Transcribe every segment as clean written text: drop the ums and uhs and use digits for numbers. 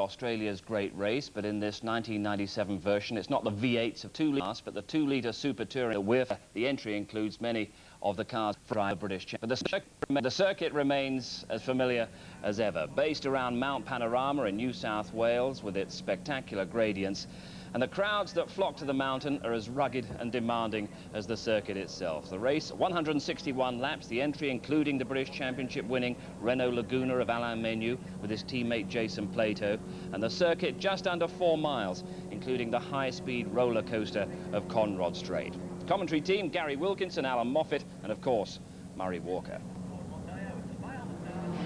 Australia's great race, but in this 1997 version, it's not the V8s of 2 litres, but the 2-litre Super Touring with the entry includes many of the cars from the British Championship. But the circuit remains as familiar as ever, based around Mount Panorama in New South Wales with its spectacular gradients. And the crowds that flock to the mountain are as rugged and demanding as the circuit itself. The race, 161 laps, the entry including the British Championship winning Renault Laguna of Alain Menu with his teammate Jason Plato, and the circuit just under 4 miles, including the high-speed roller coaster of Conrod Strait. Commentary team, Gary Wilkinson, Alan Moffat, and of course, Murray Walker.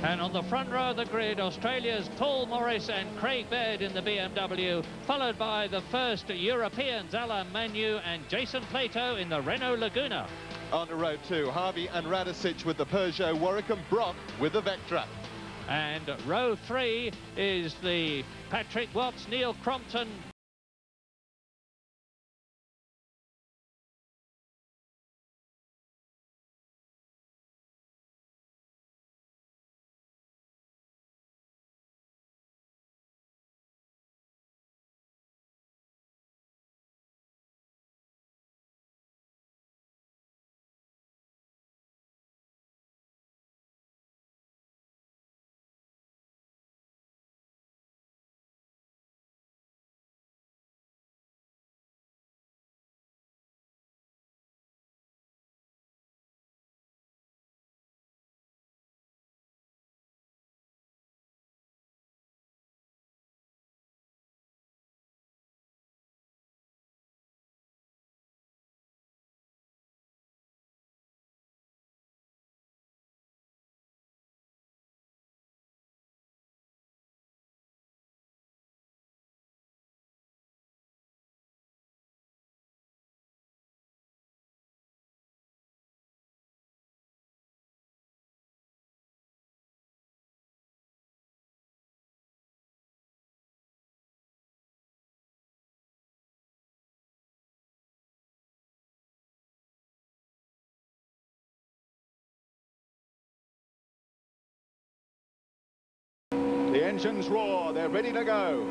And on the front row of the grid, Australia's Paul Morris and Craig Baird in the BMW, followed by the first Europeans, Alain Manu and Jason Plato in the Renault Laguna. On to row 2, Harvey and Radicic with the Peugeot, Warwick and Brock with the Vectra. And row 3 is the Patrick Watts, Neil Crompton, The engines roar, they're ready to go.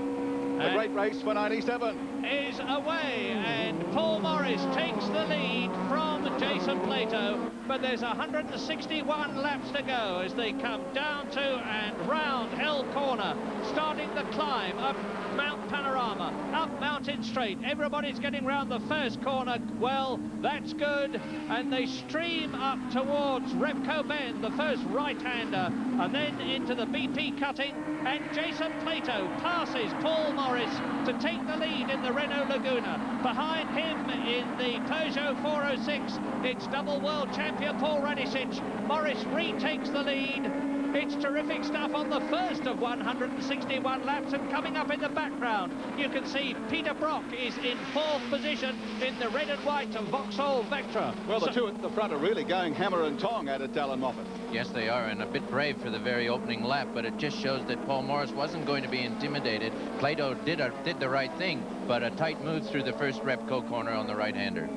A great race for 97. Is away, and Paul Morris takes the lead from Jason Plato, but there's 161 laps to go as they come down to and round Hell Corner, starting the climb up Mount Panorama, up Mountain Straight. Everybody's getting round the first corner. Well, that's good, and they stream up towards Repco Bend, the first right-hander, and then into the BP cutting, and Jason Plato passes Paul Morris to take the lead in the Renault Laguna. Behind him in the Peugeot 406, it's double world champion Paul Radicic. Morris retakes the lead. It's terrific stuff on the first of 161 laps, and coming up in the background, you can see Peter Brock is in 4th position in the red and white Vauxhall Vectra. Well, the two at the front are really going hammer and tong at it, Alan Moffat. Yes, they are, and a bit brave for the very opening lap, but it just shows that Paul Morris wasn't going to be intimidated. Plato did the right thing, but a tight move through the first Repco corner on the right-hander.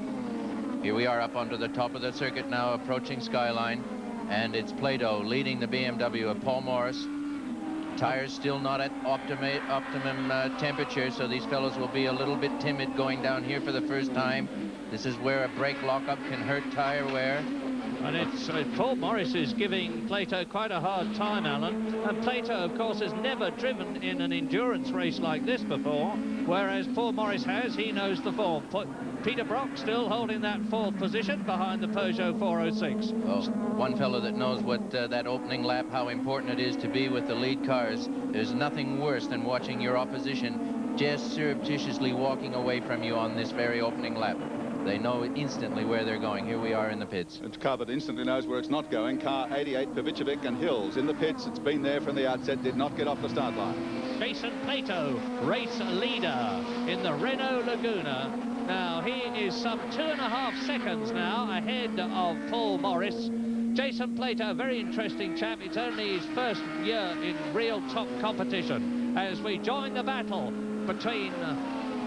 Here we are up onto the top of the circuit now, approaching Skyline. And it's Plato leading the BMW of Paul Morris. Tires still not at optimum temperature, so these fellows will be a little bit timid going down here for the first time. This is where a brake lockup can hurt tire wear. And it's Paul Morris is giving Plato quite a hard time, Alan. And Plato, of course, has never driven in an endurance race like this before, whereas Paul Morris has. He knows the form. Peter Brock still holding that 4th position behind the Peugeot 406. Well, one fellow that knows what that opening lap, how important it is to be with the lead cars. There's nothing worse than watching your opposition just surreptitiously walking away from you on this very opening lap. They know instantly where they're going. Here we are in the pits. It's car that instantly knows where it's not going. Car 88, Pavicevic and Hills in the pits. It's been there from the outset, did not get off the start line. Jason Plato, race leader in the Renault Laguna. Now, he is some 2.5 seconds now ahead of Paul Morris. Jason Plato, a very interesting chap. It's only his first year in real top competition as we join the battle between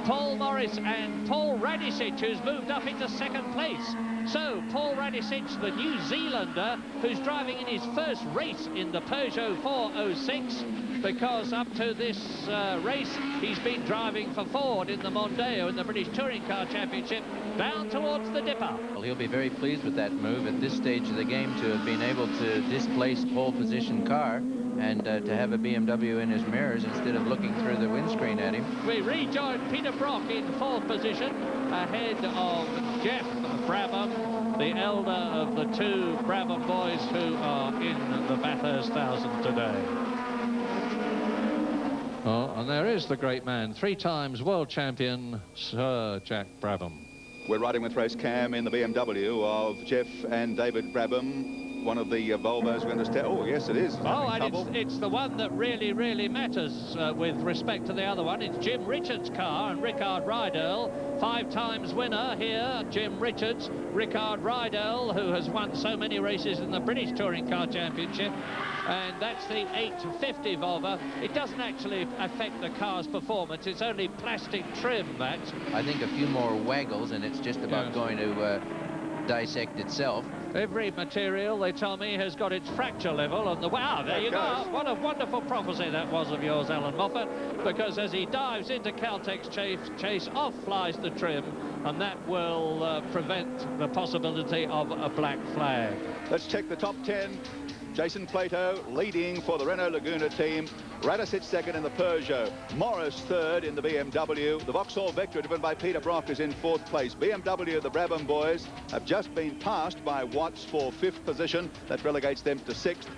Paul Morris and Paul Radicic, who's moved up into 2nd place. So, Paul Radicic, the New Zealander, who's driving in his first race in the Peugeot 406, because up to this race, he's been driving for Ford in the Mondeo in the British Touring Car Championship, down towards the Dipper. Well, he'll be very pleased with that move at this stage of the game, to have been able to displace pole position car and to have a BMW in his mirrors instead of looking through the windscreen at him. We rejoin Peter Brock in fourth position, ahead of Jeff Brabham, the elder of the two Brabham boys who are in the Bathurst 1000 today. Oh, and there is the great man, 3 times world champion, Sir Jack Brabham. We're riding with race cam in the BMW of Jeff and David Brabham. One of the Volvos we understand. Oh, yes, it is. Oh, and it's the one that really, really matters with respect to the other one. It's Jim Richards' car, and Rickard Rydell, 5 times winner here. Jim Richards, Rickard Rydell, who has won so many races in the British Touring Car Championship. And that's the 850 Volvo. It doesn't actually affect the car's performance. It's only plastic trim, that. I think a few more waggles, and it's just about going to dissect itself. Every material, they tell me, has got its fracture level, and wow, there you go. What a wonderful prophecy that was of yours, Alan Moffat, because as he dives into Caltech's chase, off flies the trim, and that will prevent the possibility of a black flag. Let's check the top 10. Jason Plato leading for the Renault Laguna team. Radicic second in the Peugeot. Morris third in the BMW. The Vauxhall Vectra, driven by Peter Brock, is in fourth place. BMW, the Brabham boys, have just been passed by Watts for fifth position. That relegates them to sixth.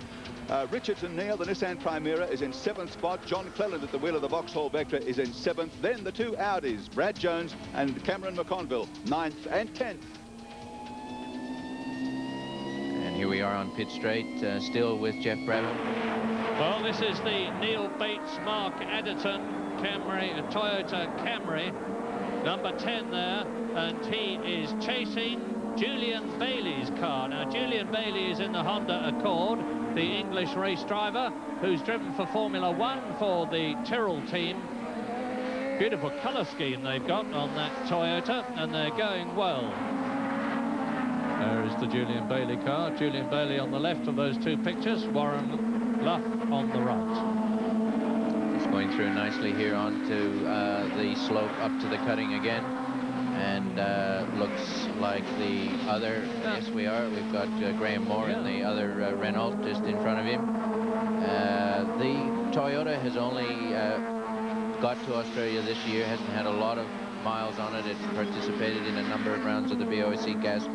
Richards and Neal, the Nissan Primera, is in seventh spot. John Cleland at the wheel of the Vauxhall Vectra is in seventh. Then the 2 Audis, Brad Jones and Cameron McConville, ninth and 10th. Here we are on pit straight, still with Jeff Brabham. Well, this is the Neil Bates Mark Adderton Toyota Camry, number 10 there, and he is chasing Julian Bailey's car. Now, Julian Bailey is in the Honda Accord, the English race driver who's driven for Formula One for the Tyrrell team. Beautiful colour scheme they've got on that Toyota, and they're going well. There is the Julian Bailey car. Julian Bailey on the left of those 2 pictures. Warren Luff on the right. It's going through nicely here onto the slope up to the cutting again. And looks like the other... Yes, we are. We've got Graham Moore in the other Renault just in front of him. The Toyota has only got to Australia this year. Hasn't had a lot of miles on it. It participated in a number of rounds of the BOC Gas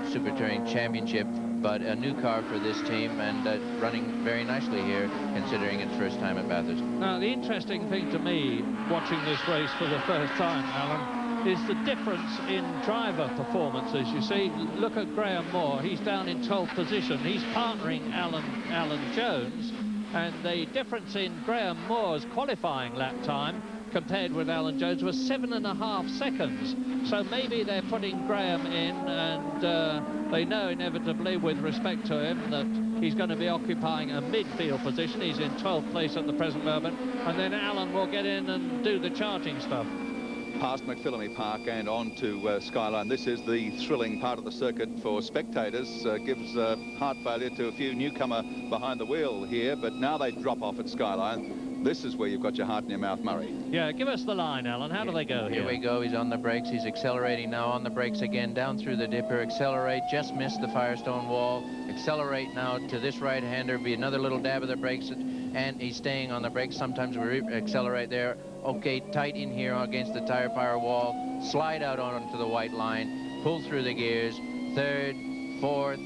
Super Touring Championship, but a new car for this team, and running very nicely here, considering its first time at Bathurst. Now, the interesting thing to me, watching this race for the first time, Alan, is the difference in driver performances. You see, look at Graham Moore. He's down in 12th position. He's partnering Alan Jones, and the difference in Graham Moore's qualifying lap time compared with Alan Jones was 7.5 seconds. So maybe they're putting Graham in, and they know inevitably, with respect to him, that he's going to be occupying a midfield position. He's in 12th place at the present moment, and then Alan will get in and do the charging stuff. Past McPhillamy Park and on to Skyline. This is the thrilling part of the circuit for spectators. Gives heart failure to a few newcomer behind the wheel here, but now they drop off at Skyline. This is where you've got your heart in your mouth, Murray. Yeah, give us the line, Alan. How do they go here? Here we go. He's on the brakes. He's accelerating now on the brakes again, down through the Dipper. Accelerate, just missed the Firestone wall. Accelerate now to this right-hander. Be another little dab of the brakes, and he's staying on the brakes. Sometimes we accelerate there. Okay, tight in here against the tire power wall. Slide out onto the white line. Pull through the gears. Third, fourth,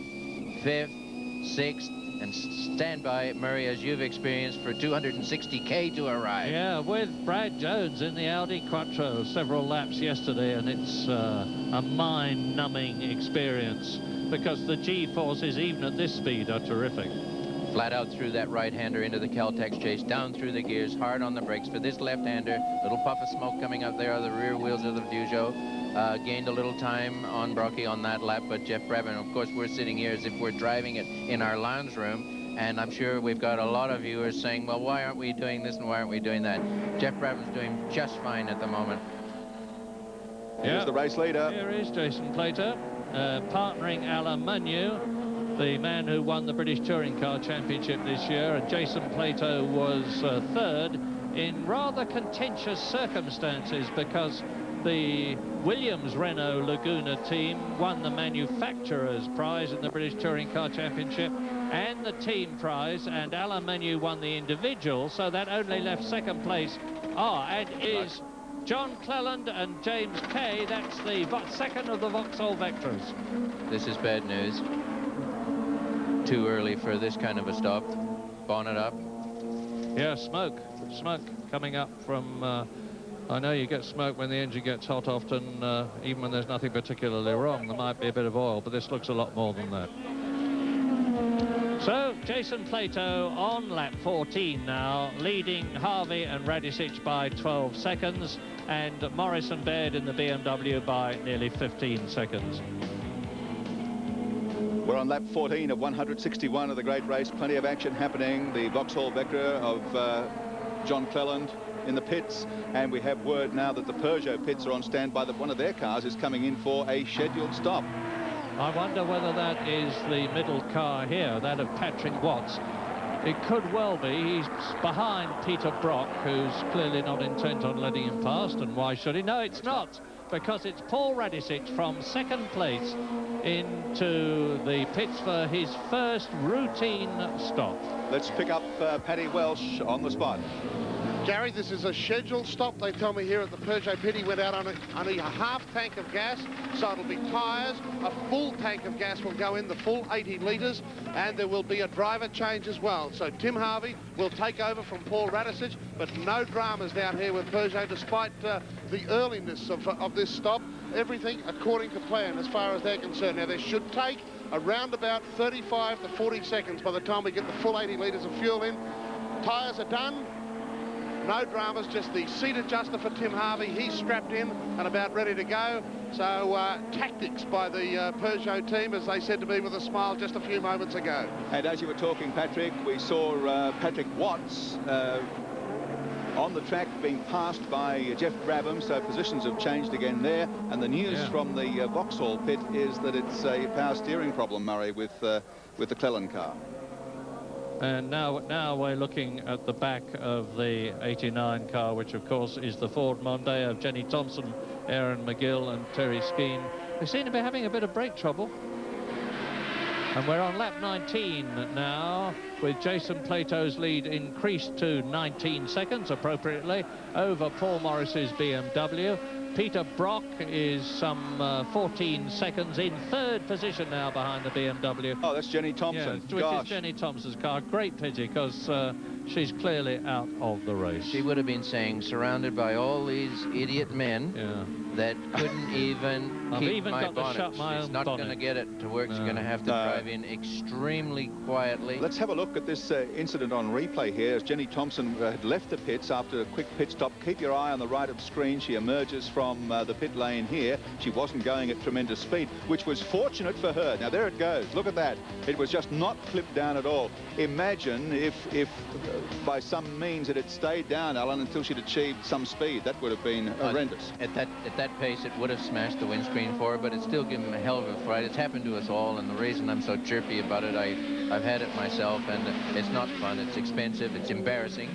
fifth, sixth, and stand by, Murray, as you've experienced, for 260k to arrive. Yeah, with Brad Jones in the Audi Quattro several laps yesterday, and it's a mind-numbing experience because the G-forces, even at this speed, are terrific. Flat out through that right-hander into the Caltex chase, down through the gears, hard on the brakes for this left-hander. Little puff of smoke coming up there are the rear wheels of the Peugeot. Gained a little time on Brocky on that lap, but Jeff Brabham, of course, we're sitting here as if we're driving it in our lounge room, and I'm sure we've got a lot of viewers saying, well, why aren't we doing this and why aren't we doing that? Jeff Brabham's doing just fine at the moment. Here's the race leader. Here is Jason Plato, partnering Alain Manu. the man who won the British Touring Car Championship this year, and Jason Plato was third in rather contentious circumstances, because the Williams Renault Laguna team won the manufacturer's prize in the British Touring Car Championship and the team prize, and Alain Menu won the individual, so that only left second place. And is John Cleland and James Kay. That's the second of the Vauxhall Vectras. This is bad news. Too early for this kind of a stop. Bonnet up. Yeah, smoke coming up from... I know you get smoke when the engine gets hot often, even when there's nothing particularly wrong. There might be a bit of oil, but this looks a lot more than that. So, Jason Plato on lap 14 now, leading Harvey and Radicic by 12 seconds, and Morris and Baird in the BMW by nearly 15 seconds. We're on lap 14 of 161 of the great race. Plenty of action happening. The Vauxhall Vectra of John Cleland in the pits, and we have word now that the Peugeot pits are on standby, that one of their cars is coming in for a scheduled stop. I wonder whether that is the middle car here, that of Patrick Watts. It could well be. He's behind Peter Brock, who's clearly not intent on letting him past, and why should he? No, it's not, because it's Paul Radicic from second place into the pits for his first routine stop. Let's pick up Paddy Welsh on the spot. Gary, this is a scheduled stop. They tell me here at the Peugeot pit. He went out on a half tank of gas, so it'll be tyres. A full tank of gas will go in, the full 80 litres, and there will be a driver change as well. So Tim Harvey will take over from Paul Radicic, but no dramas down here with Peugeot, despite the earliness of this stop. Everything according to plan as far as they're concerned. Now, they should take around about 35 to 40 seconds by the time we get the full 80 litres of fuel in. Tyres are done. No dramas, just the seat adjuster for Tim Harvey. He's strapped in and about ready to go. So tactics by the Peugeot team, as they said to me with a smile just a few moments ago. And as you were talking, Patrick, we saw Patrick Watts on the track being passed by Jeff Brabham, so positions have changed again there. And the news from the Vauxhall pit is that it's a power steering problem, Murray, with the Cleland car. And now we're looking at the back of the 89 car, which of course is the Ford Mondeo of Jenny Thompson, Aaron McGill and Terry Skeen. They seem to be having a bit of brake trouble. And we're on lap 19 now, with Jason Plato's lead increased to 19 seconds appropriately over Paul Morris's BMW. Peter Brock is some 14 seconds in third position now behind the BMW. Oh, that's Jenny Thompson. Yeah, which is Jenny Thompson's car. Great pity, because she's clearly out of the race. She would have been saying, surrounded by all these idiot men that couldn't even keep my bonnet. She's not going to get it to work. She's going to have to drive in extremely quietly. Let's have a look at this incident on replay here, as Jenny Thompson had left the pits after a quick pit stop. Keep your eye on the right of screen. She emerges from the pit lane here. She wasn't going at tremendous speed, which was fortunate for her. Now there it goes. Look at that. It was just not flipped down at all. Imagine if by some means it had stayed down, Alan, until she'd achieved some speed. That would have been horrendous. At that pace, it would have smashed the windscreen for her, but it still given a hell of a fright. It's happened to us all, and the reason I'm so chirpy about it, I've had it myself, and it's not fun. It's expensive. It's embarrassing.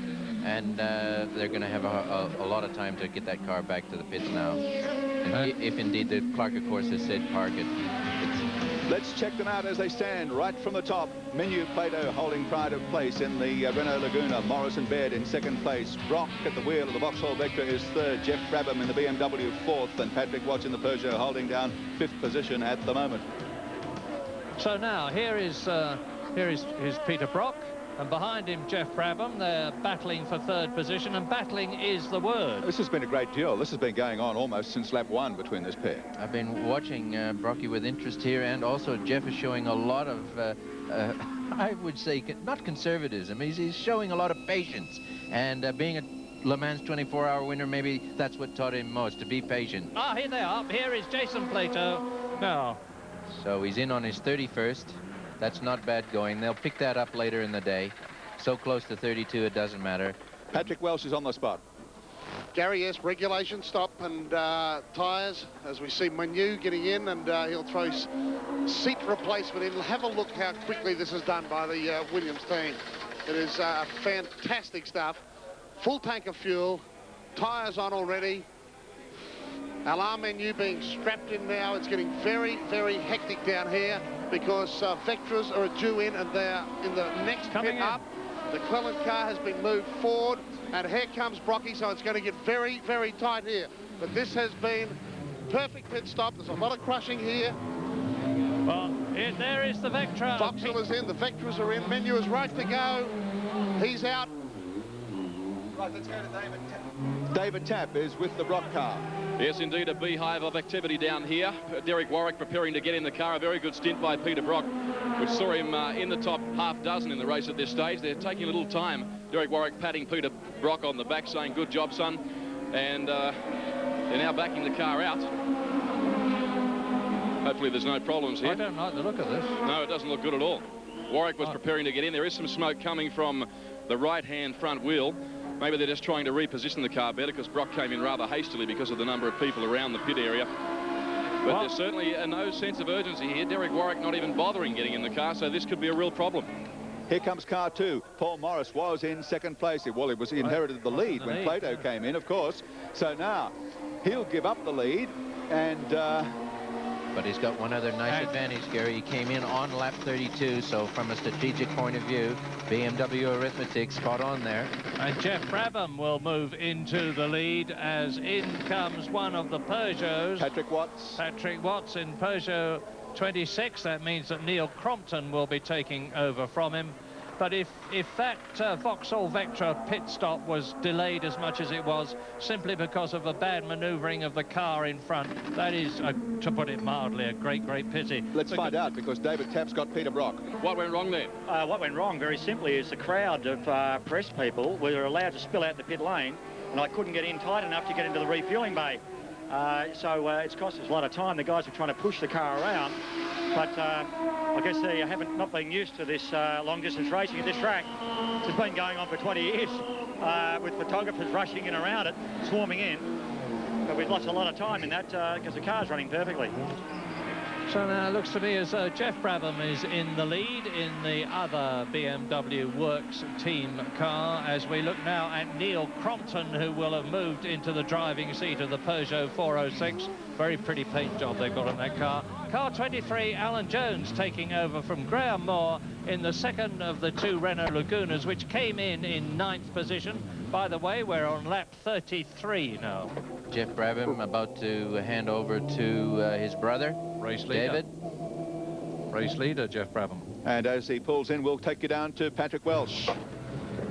And they're going to have a lot of time to get that car back to the pits now. And if indeed the Clark, of course, has said park it. Let's check them out as they stand right from the top. Menu Plato holding pride of place in the Renault Laguna. Morris and Baird in second place. Brock at the wheel of the Vauxhall Vectra is third. Jeff Brabham in the BMW fourth. And Patrick Watts in the Peugeot holding down fifth position at the moment. So now here is Peter Brock. And behind him, Jeff Brabham. They're battling for third position, and battling is the word. This has been a great duel. This has been going on almost since lap 1 between this pair. I've been watching Brocky with interest here, and also Jeff is showing a lot of, I would say, not conservatism. He's showing a lot of patience, and being a Le Mans 24-hour winner, maybe that's what taught him most, to be patient. Ah, here they are. Here is Jason Plato now. So he's in on his 31st. That's not bad going. They'll pick that up later in the day. So close to 32, it doesn't matter. Patrick Welsh is on the spot. Gary, yes, regulation stop and tyres as we see Manu getting in, and he'll throw seat replacement in. Have a look how quickly this is done by the Williams team. It is fantastic stuff. Full tank of fuel, tyres on already. Alarm menu being strapped in now. It's getting very, very hectic down here because Vectras are due in, and they're in the next pit up. The Cleland car has been moved forward, and here comes Brocky, so it's going to get very, very tight here. But this has been perfect pit stop. There's a lot of crushing here. Well, there is the Vectra. Vauxhall is in, the Vectras are in, Menu is right to go. He's out. Right, let's go to David Tapp. David Tapp is with the Brock car. Yes, indeed, a beehive of activity down here. Derek Warwick preparing to get in the car. A very good stint by Peter Brock, which saw him in the top half dozen in the race at this stage. They're taking a little time. Derek Warwick patting Peter Brock on the back, saying, good job, son. And they're now backing the car out. Hopefully there's no problems here. I don't like the look of this. No, it doesn't look good at all. Warwick was preparing to get in. There is some smoke coming from the right-hand front wheel. Maybe they're just trying to reposition the car better because Brock came in rather hastily because of the number of people around the pit area. But there's certainly no sense of urgency here. Derek Warwick not even bothering getting in the car, so this could be a real problem. Here comes car 2. Paul Morris was in second place. Well, he inherited the lead when Plato came in, of course. So now he'll give up the lead, and but he's got one other nice advantage, Gary. He came in on lap 32, so from a strategic point of view, BMW arithmetic spot on there. And Jeff Brabham will move into the lead as in comes one of the Peugeots. Patrick Watts. Patrick Watts in Peugeot 26. That means that Neil Crompton will be taking over from him. But if that Vauxhall Vectra pit stop was delayed as much as it was simply because of a bad manoeuvring of the car in front, that is, to put it mildly, a great, great pity. Let's find out, because David Tapp's got Peter Brock. What went wrong there? What went wrong, very simply, is the crowd of press people were allowed to spill out the pit lane, and I couldn't get in tight enough to get into the refueling bay. So it's cost us a lot of time. The guys were trying to push the car around, but I guess they haven't not been used to this long-distance racing at this track. It's been going on for 20 years with photographers rushing in around it, swarming in. But we've lost a lot of time in that because the car's running perfectly. So now it looks to me as though Jeff Brabham is in the lead in the other BMW Works team car, as we look now at Neil Crompton, who will have moved into the driving seat of the Peugeot 406. Very pretty paint job they've got on that car. Car 23, Alan Jones, taking over from Graham Moore in the second of the two Renault Lagunas, which came in 9th position. By the way, we're on lap 33 now. Jeff Brabham about to hand over to his brother, Race leader. David. Race leader, Jeff Brabham. And as he pulls in, we'll take you down to Patrick Welsh.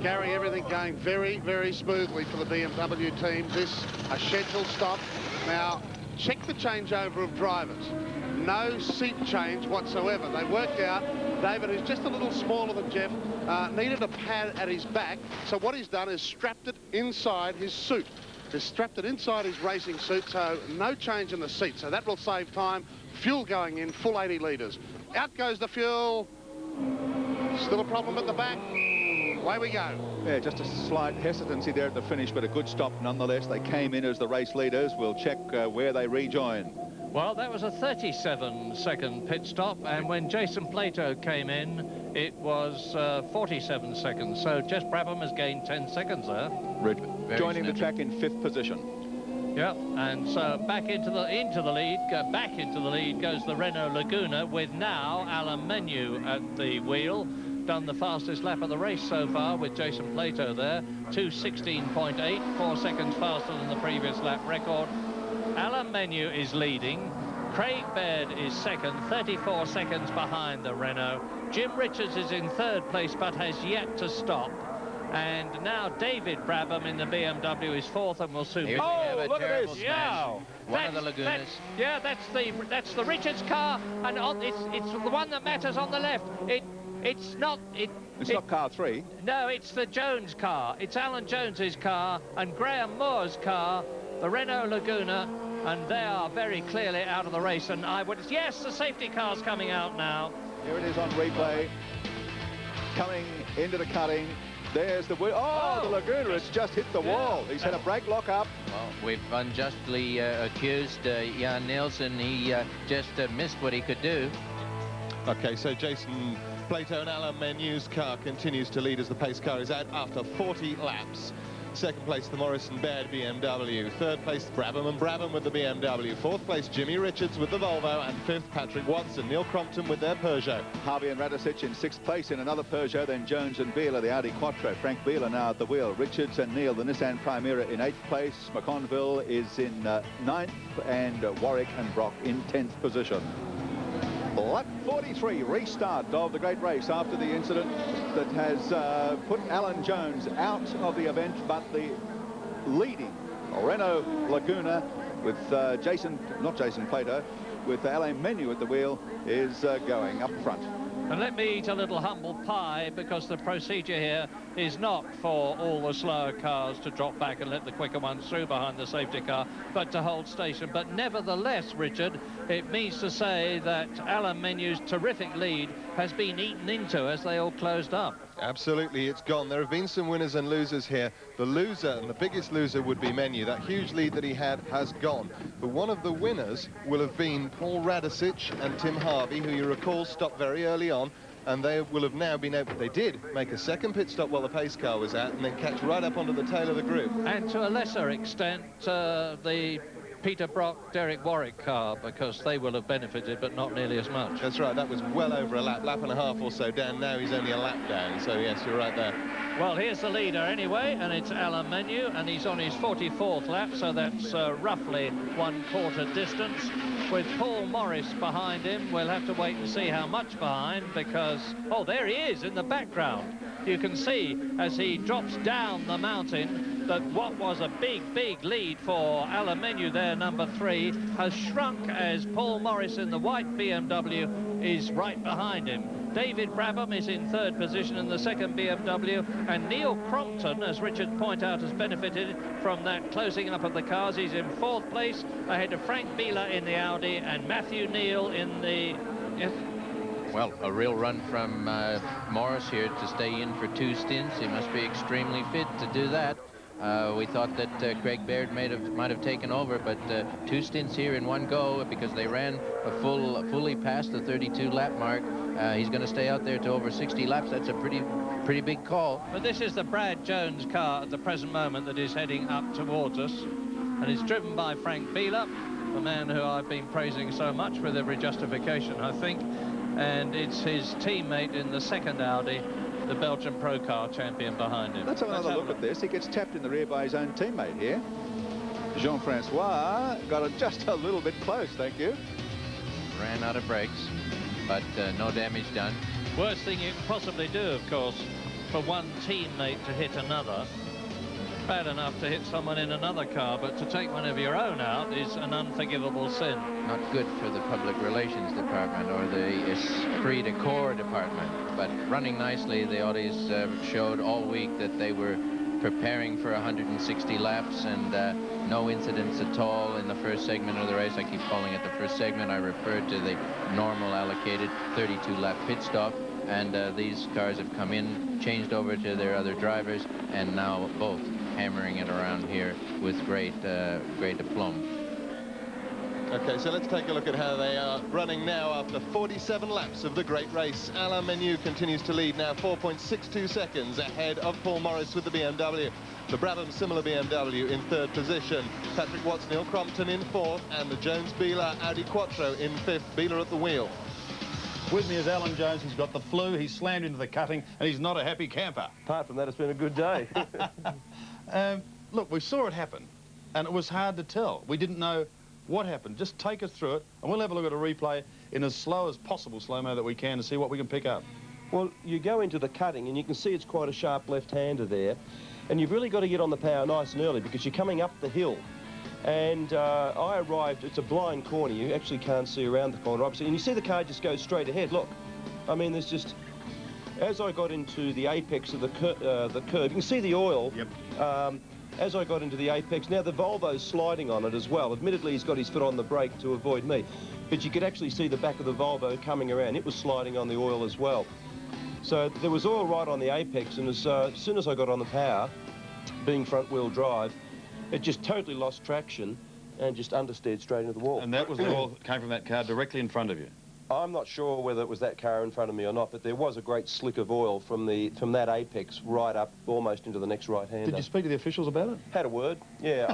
Gary, everything going very, very smoothly for the BMW team. This a scheduled stop. Now, check the changeover of drivers. No seat change whatsoever. They worked out David, who's just a little smaller than Jeff, needed a pad at his back. So what he's done is strapped it inside his suit. He's strapped it inside his racing suit, so no change in the seat. So that will save time. Fuel going in, full 80 litres. Out goes the fuel. Still a problem at the back. Away we go. Yeah, just a slight hesitancy there at the finish, but a good stop nonetheless. They came in as the race leaders. We'll check where they rejoin. Well, that was a 37-second pit stop, and when Jason Plato came in, it was 47 seconds. So Jeff Brabham has gained 10 seconds there. Joining the track in 5th position. Yeah, and so back into the lead goes the Renault Laguna, with now Alan Menu at the wheel. Done the fastest lap of the race so far with Jason Plato there, 2:16.8, 4 seconds faster than the previous lap record. Alan Menu is leading. Craig Baird is second, 34 seconds behind the Renault. Jim Richards is in 3rd place, but has yet to stop. And now David Brabham in the BMW is 4th, and will soon be. Oh, look at this! Yeah, One of the Lagunas. That's the Richards car, and it's the one that matters on the left. It's not car 3. No, it's the Jones car. It's Alan Jones's car and Graham Moore's car, the Renault Laguna, and they are very clearly out of the race. And yes, the safety car's coming out now. Here it is on replay. Coming into the cutting. There's the wheel. Oh, the Laguna has just hit the wall. He's had a brake lock up. Well, we've unjustly accused Jan Nielsen. He just missed what he could do. Okay, so Jason Plato and Alain Menu's car continues to lead as the pace car is out after 40 laps. Second place, the Morrison Baird BMW. Third place, Brabham and Brabham with the BMW. Fourth place, Jimmy Richards with the Volvo. And fifth, Patrick Watson, Neil Crompton with their Peugeot. Harvey and Radicic in sixth place in another Peugeot, then Jones and Beeler, the Audi Quattro. Frank Beeler now at the wheel. Richards and Neil, the Nissan Primera, in 8th place. McConville is in 9th, and Warwick and Brock in 10th position. Lap 43, restart of the great race after the incident that has put Alan Jones out of the event, but the leading Renault Laguna with not Jason Plato, with Alain Menu at the wheel, is going up front. And let me eat a little humble pie, because the procedure here is not for all the slower cars to drop back and let the quicker ones through behind the safety car, but to hold station. But nevertheless, Richard, it means to say that Alain Menu's terrific lead has been eaten into as they all closed up. Absolutely, it's gone. There have been some winners and losers here. The loser, and the biggest loser, would be Menu. That huge lead that he had has gone. But one of the winners will have been Paul Radicic and Tim Harvey, who you recall stopped very early on, and they will have now been able, they did make a second pit stop while the pace car was out, and then catch right up onto the tail of the group. And to a lesser extent, the Peter Brock, Derek Warwick car, because they will have benefited, but not nearly as much. That's right, that was well over a lap and a half or so down. Now he's only a lap down, so yes, you're right there. Well, here's the leader anyway, and it's Alain Menu, and he's on his 44th lap, so that's roughly 1/4 distance. With Paul Morris behind him, we'll have to wait and see how much behind, because, oh, there he is in the background. You can see as he drops down the mountain that what was a big lead for Alain Menu there, number 3, has shrunk as Paul Morris in the white BMW is right behind him. David Brabham is in 3rd position in the 2nd BMW, and Neil Crompton, as Richard pointed out, has benefited from that closing up of the cars. He's in 4th place ahead of Frank Beeler in the Audi and Matthew Neal in the... Well, a real run from Morris here to stay in for 2 stints. He must be extremely fit to do that. We thought that Craig Baird might have taken over, but 2 stints here in one go, because they ran fully past the 32 lap mark. He's going to stay out there to over 60 laps. That's a pretty big call. But this is the Brad Jones car at the present moment that is heading up towards us, and it's driven by Frank Beeler, the man who I've been praising so much with every justification, I think. And it's his teammate in the 2nd Audi, the Belgian Pro Car champion, behind him. Let's have another look at this. He gets tapped in the rear by his own teammate here. Jean-Francois got it just a little bit close, thank you. Ran out of brakes, but no damage done. Worst thing you can possibly do, of course, for one teammate to hit another. Bad enough to hit someone in another car, but to take one of your own out is an unforgivable sin. Not good for the public relations department or the esprit de corps department, but running nicely. The Audis showed all week that they were preparing for 160 laps, and no incidents at all in the first segment of the race. I keep calling it the first segment. I refer to the normal allocated 32 lap pit stop, and these cars have come in, changed over to their other drivers, and now both hammering it around here with great aplomb. Okay, so let's take a look at how they are running now after 47 laps of the great race. Alain Menu continues to lead now, 4.62 seconds ahead of Paul Morris with the BMW. The Brabham similar BMW in 3rd position. Patrick Watson, Neil Crompton in 4th, and the Jones Beeler Audi Quattro in 5th. Beeler at the wheel. With me is Alan Jones. He's got the flu, he's slammed into the cutting, and he's not a happy camper. Apart from that, it's been a good day. Look, we saw it happen, and it was hard to tell. We didn't know what happened. Just take us through it, and we'll have a look at a replay in as slow as possible slow-mo that we can to see what we can pick up. Well, you go into the cutting, and you can see it's quite a sharp left-hander there, and you've really got to get on the power nice and early, because you're coming up the hill. And I arrived, it's a blind corner, you actually can't see around the corner, obviously, and you see the car just go straight ahead. Look, I mean, there's just, as I got into the apex of the curve, you can see the oil. Yep. As I got into the apex, now the Volvo's sliding on it as well. Admittedly, he's got his foot on the brake to avoid me, but you could actually see the back of the Volvo coming around. It was sliding on the oil as well. So there was oil right on the apex, and as soon as I got on the power, being front-wheel drive, it just totally lost traction and just understeered straight into the wall. And that was the oil that came from that car directly in front of you? I'm not sure whether it was that car in front of me or not, but there was a great slick of oil from that apex right up almost into the next right-hander. Did you speak to the officials about it? Had a word, yeah.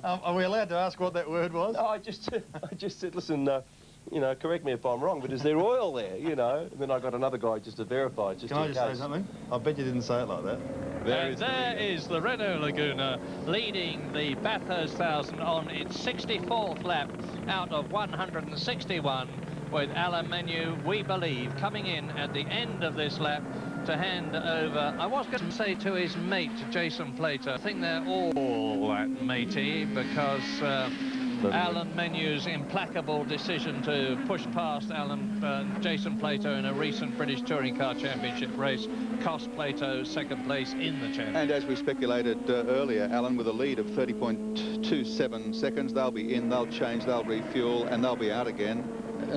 Are we allowed to ask what that word was? No, I just said, listen, you know, correct me if I'm wrong, but is there oil there, you know? And then I got another guy just to verify, just Can I in just case. say something? I bet you didn't say it like that. There is the Renault Laguna leading the Bathurst 1000 on its 64th lap out of 161, with Alan Menu, we believe, coming in at the end of this lap to hand over. I was going to say to his mate, Jason Plato. I think they're all that matey because Alan Menu's implacable decision to push past Jason Plato in a recent British Touring Car Championship race cost Plato second place in the championship. And as we speculated earlier, Alan, with a lead of 30.27 seconds, they'll be in, they'll change, they'll refuel, and they'll be out again,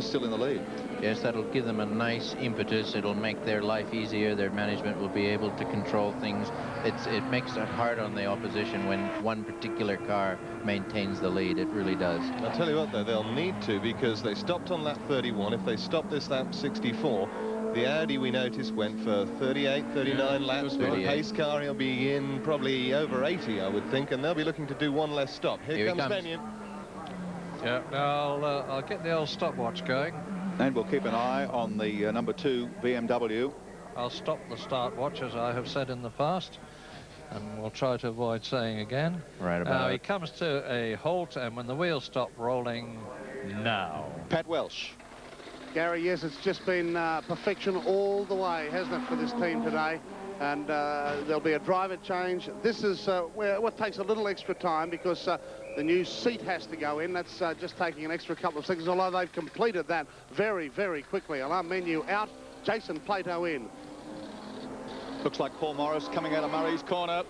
still in the lead. Yes, that'll give them a nice impetus. It'll make their life easier. Their management will be able to control things. It makes it hard on the opposition when one particular car maintains the lead. It really does. I'll tell you what, though, they'll need to, because they stopped on lap 31. If they stop this lap 64, the Audi, we noticed, went for 38, 39 laps. With a pace car, he'll be in probably over 80, I would think, and they'll be looking to do one less stop. Here comes Benyon. Yeah, I'll get the old stopwatch going. And we'll keep an eye on the number 2 BMW. I'll stop the start watch, as I have said in the past, and we'll try to avoid saying again. Right about he comes to a halt, and when the wheels stop rolling, now. Pat Welsh. Gary, yes, it's just been perfection all the way, hasn't it, for this team today? And there'll be a driver change. This is what takes a little extra time because the new seat has to go in. That's just taking an extra couple of seconds, although they've completed that very, very quickly. Alarm Menu out, Jason Plato in. Looks like Paul Morris coming out of Murray's corner.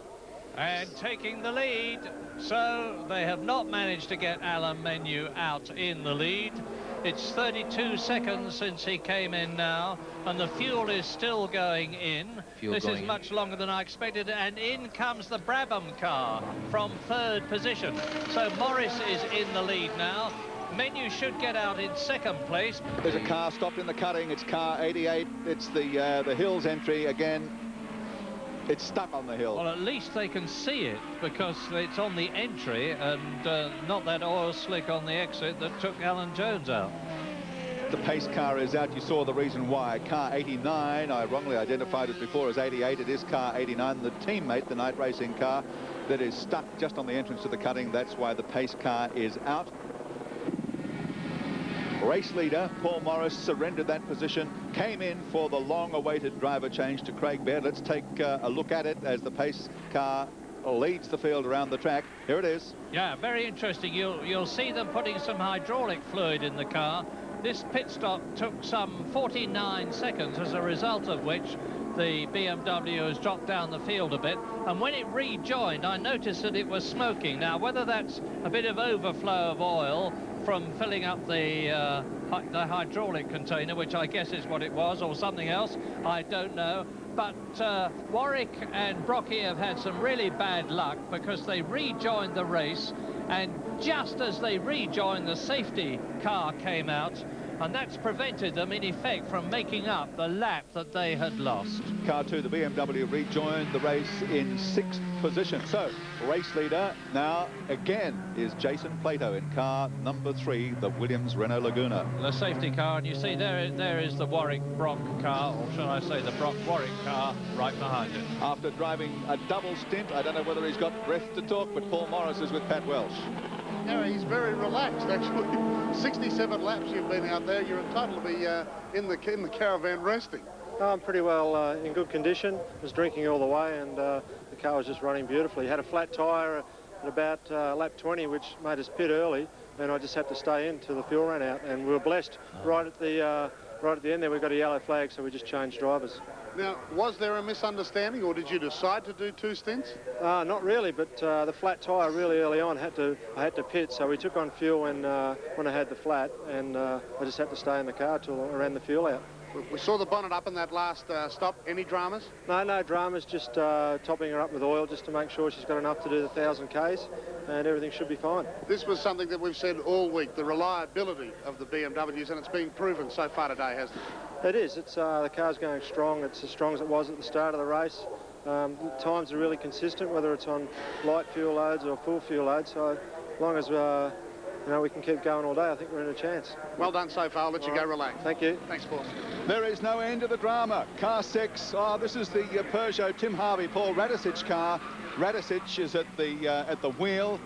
And taking the lead. So they have not managed to get Alan Menu out in the lead. It's 32 seconds since he came in now, and the fuel is still going in. This is much longer than I expected, and in comes the Brabham car from third position. So Morris is in the lead now. Menu should get out in second place. There's a car stopped in the cutting. It's car 88. It's the Hills entry again. It's stuck on the hill. Well, at least they can see it because it's on the entry and not that oil slick on the exit that took Alan Jones out. The pace car is out. You saw the reason why. Car 89, I wrongly identified it before as 88. It is car 89, the teammate, the night racing car, that is stuck just on the entrance to the cutting. That's why the pace car is out. Race leader Paul Morris surrendered that position, came in for the long-awaited driver change to Craig Baird. Let's take a look at it as the pace car leads the field around the track. Here it is. Yeah, very interesting. You'll see them putting some hydraulic fluid in the car. This pit stop took some 49 seconds, as a result of which the BMW has dropped down the field a bit, and when it rejoined I noticed that it was smoking. Now whether that's a bit of overflow of oil from filling up the hydraulic container, which I guess is what it was, or something else, I don't know. But Warwick and Brocky have had some really bad luck because they rejoined the race, and just as they rejoined, the safety car came out, and that's prevented them in effect from making up the lap that they had lost. Car 2, the BMW, rejoined the race in 6th position. So race leader now again is Jason Plato in car number 3, the Williams Renault Laguna. The safety car, and you see there is the Warwick Brock car, or shall I say the Brock Warwick car right behind it. After driving a double stint, I don't know whether he's got breath to talk, but Paul Morris is with Pat Welsh. Yeah, he's very relaxed, actually. 67 laps you've been out there. You're entitled to be in the caravan resting. I'm pretty well in good condition. Was drinking all the way, and the car was just running beautifully. Had a flat tyre at about lap 20, which made us pit early, and I just had to stay in till the fuel ran out. And we were blessed right at the end there. We got a yellow flag, so we just changed drivers. Now, was there a misunderstanding, or did you decide to do 2 stints? Not really, but the flat tyre really early on I had to pit, so we took on fuel when I had the flat, and I just had to stay in the car till I ran the fuel out. We saw the bonnet up in that last stop. Any dramas? No dramas, just topping her up with oil just to make sure she's got enough to do the 1,000 Ks, and everything should be fine. This was something that we've said all week, the reliability of the BMWs, and it's been proven so far today, hasn't it? It is. It's the car's going strong. It's as strong as it was at the start of the race. Times are really consistent, whether it's on light fuel loads or full fuel loads. So as long as you know, we can keep going all day, I think we're in a chance. Well done so far. I'll let you go relax. Thank you. Thanks, boss. There is no end to the drama. Car 6. Oh, this is the Peugeot Tim Harvey, Paul Radicic car. Radicic is at the wheel,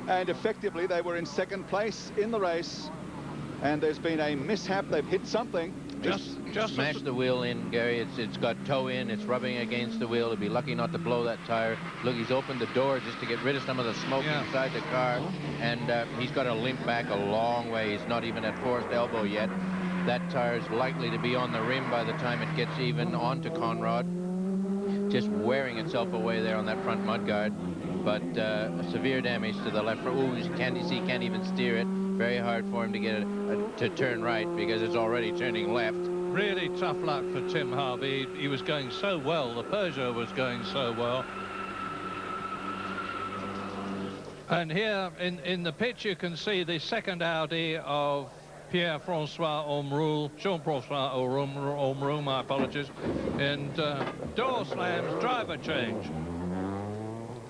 and effectively they were in second place in the race. And there's been a mishap. They've hit something. Just smashed the wheel in, Gary. It's got toe in. It's rubbing against the wheel. He'd be lucky not to blow that tire. Look, he's opened the door just to get rid of some of the smoke inside the car. And he's got to limp back a long way. He's not even at forced elbow yet. That tire is likely to be on the rim by the time it gets even onto Conrad. Just wearing itself away there on that front mudguard. But severe damage to the left. Ooh, he can't even steer it. Very hard for him to get it to turn right because it's already turning left. Really tough luck for Tim Harvey. He was going so well. The Peugeot was going so well. And here in the pitch you can see the second Audi of Pierre-François Omroul, Jean-François Omroul, my apologies, and door slams, driver change.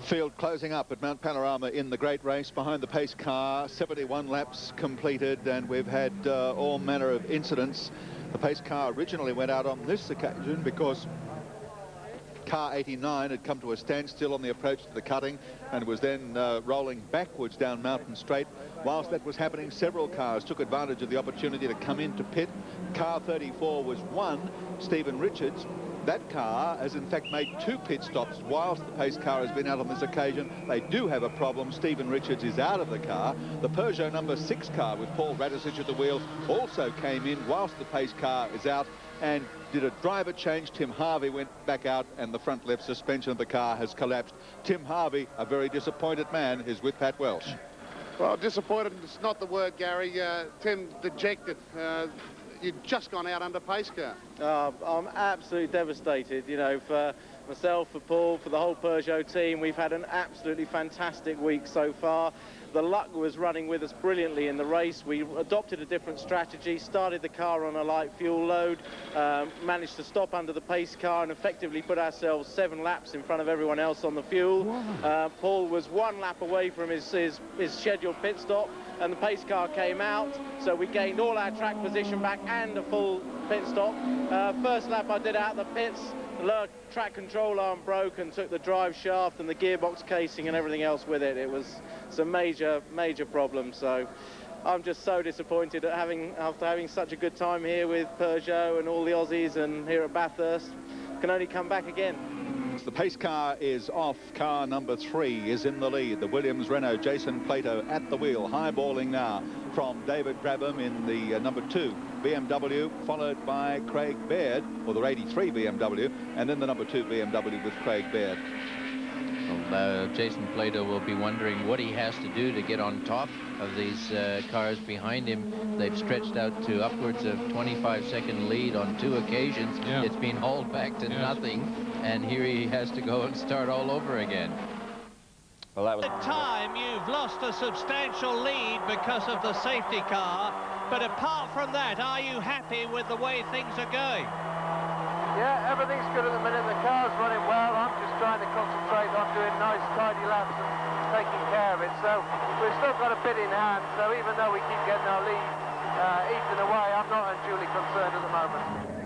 Field closing up at Mount Panorama in the great race behind the pace car. 71 laps completed, and we've had all manner of incidents. The pace car originally went out on this occasion because car 89 had come to a standstill on the approach to the cutting and was then rolling backwards down Mountain Straight. Whilst that was happening, several cars took advantage of the opportunity to come into pit. Car 34 was one, Stephen Richards. That car has in fact made 2 pit stops whilst the pace car has been out on this occasion. They do have a problem. Stephen Richards is out of the car. The Peugeot number 6 car with Paul Radicic at the wheel also came in whilst the pace car is out and did a driver change. Tim Harvey went back out and the front left suspension of the car has collapsed. Tim Harvey, a very disappointed man, is with Pat Welsh. Well, disappointed is not the word, Gary. Tim, dejected. You'd just gone out under pace car. I'm absolutely devastated, you know, for myself, for Paul, for the whole Peugeot team. We've had an absolutely fantastic week so far. The luck was running with us brilliantly in the race. We adopted a different strategy, started the car on a light fuel load, managed to stop under the pace car and effectively put ourselves 7 laps in front of everyone else on the fuel. Wow. Paul was 1 lap away from his scheduled pit stop, and the pace car came out, so we gained all our track position back and a full pit stop. First lap I did out the pits, the lower track control arm broke and took the drive shaft and the gearbox casing and everything else with it. It was some major problems, so I'm just so disappointed at after having such a good time here with Peugeot and all the Aussies and here at Bathurst, can only come back again. The pace car is off. Car number 3 is in the lead. The Williams Renault, Jason Plato at the wheel. Highballing now from David Brabham in the number 2 BMW, followed by Craig Baird, or the 83 BMW, and then the number 2 BMW with Craig Baird. Well, Jason Plato will be wondering what he has to do to get on top of these cars behind him. They've stretched out to upwards of 25-second lead on 2 occasions. Yeah. It's been hauled back to nothing, and here he has to go and start all over again. Well, that was the time you've lost a substantial lead because of the safety car, but apart from that, are you happy with the way things are going? Yeah, everything's good at the minute. The car's running well. I'm just trying to concentrate on doing nice, tidy laps and taking care of it. So we've still got a bit in hand. So even though we keep getting our lead eaten away, I'm not unduly concerned at the moment.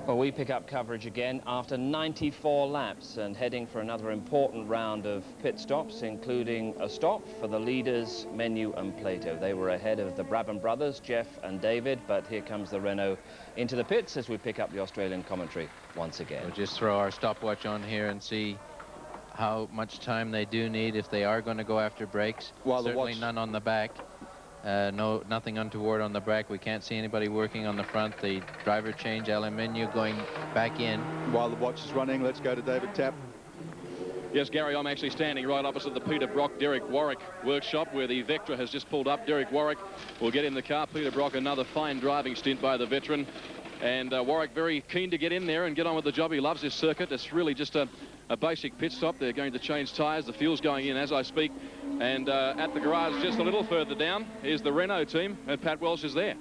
Well, we pick up coverage again after 94 laps and heading for another important round of pit stops, including a stop for the leaders, Menu and Plato. They were ahead of the Brabham brothers, Jeff and David, but here comes the Renault into the pits as we pick up the Australian commentary once again. We'll just throw our stopwatch on here and see how much time they do need if they are going to go after brakes. Well, certainly none on the back. Nothing untoward on the back. We can't see anybody working on the front. The driver change, Aluminium going back in. While the watch is running, let's go to David Tapp. Yes, Gary, I'm actually standing right opposite the Peter Brock, Derek Warwick workshop where the Vectra has just pulled up. Derek Warwick will get in the car. Peter Brock, another fine driving stint by the veteran. And Warwick very keen to get in there and get on with the job. He loves this circuit. It's really just a basic pit stop. They're going to change tyres. The fuel's going in as I speak. And at the garage just a little further down, here's the Renault team, and Pat Welsh is there.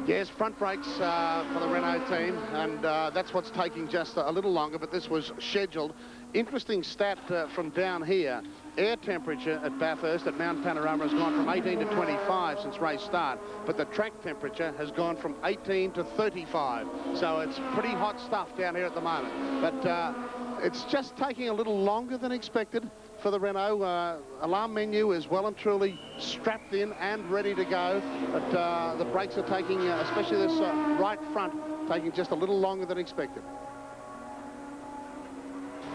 Yes, front brakes for the Renault team, and that's what's taking just a little longer, but this was scheduled. Interesting stat from down here. Air temperature at Bathurst at Mount Panorama has gone from 18 to 25 since race start, but the track temperature has gone from 18 to 35. So it's pretty hot stuff down here at the moment. But it's just taking a little longer than expected for the Renault. Alarm menu is well and truly strapped in and ready to go, but the brakes are taking, especially this right front, taking just a little longer than expected.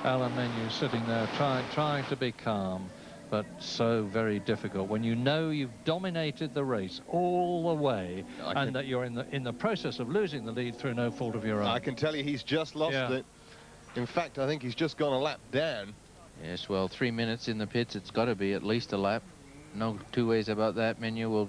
Alan Menu sitting there trying to be calm, but so very difficult when you know you've dominated the race all the way and that you're in the process of losing the lead through no fault of your own. I can tell you he's just lost it. In fact, I think he's just gone a lap down. Yes, well, 3 minutes in the pits, it's got to be at least a lap. No two ways about that. Menu will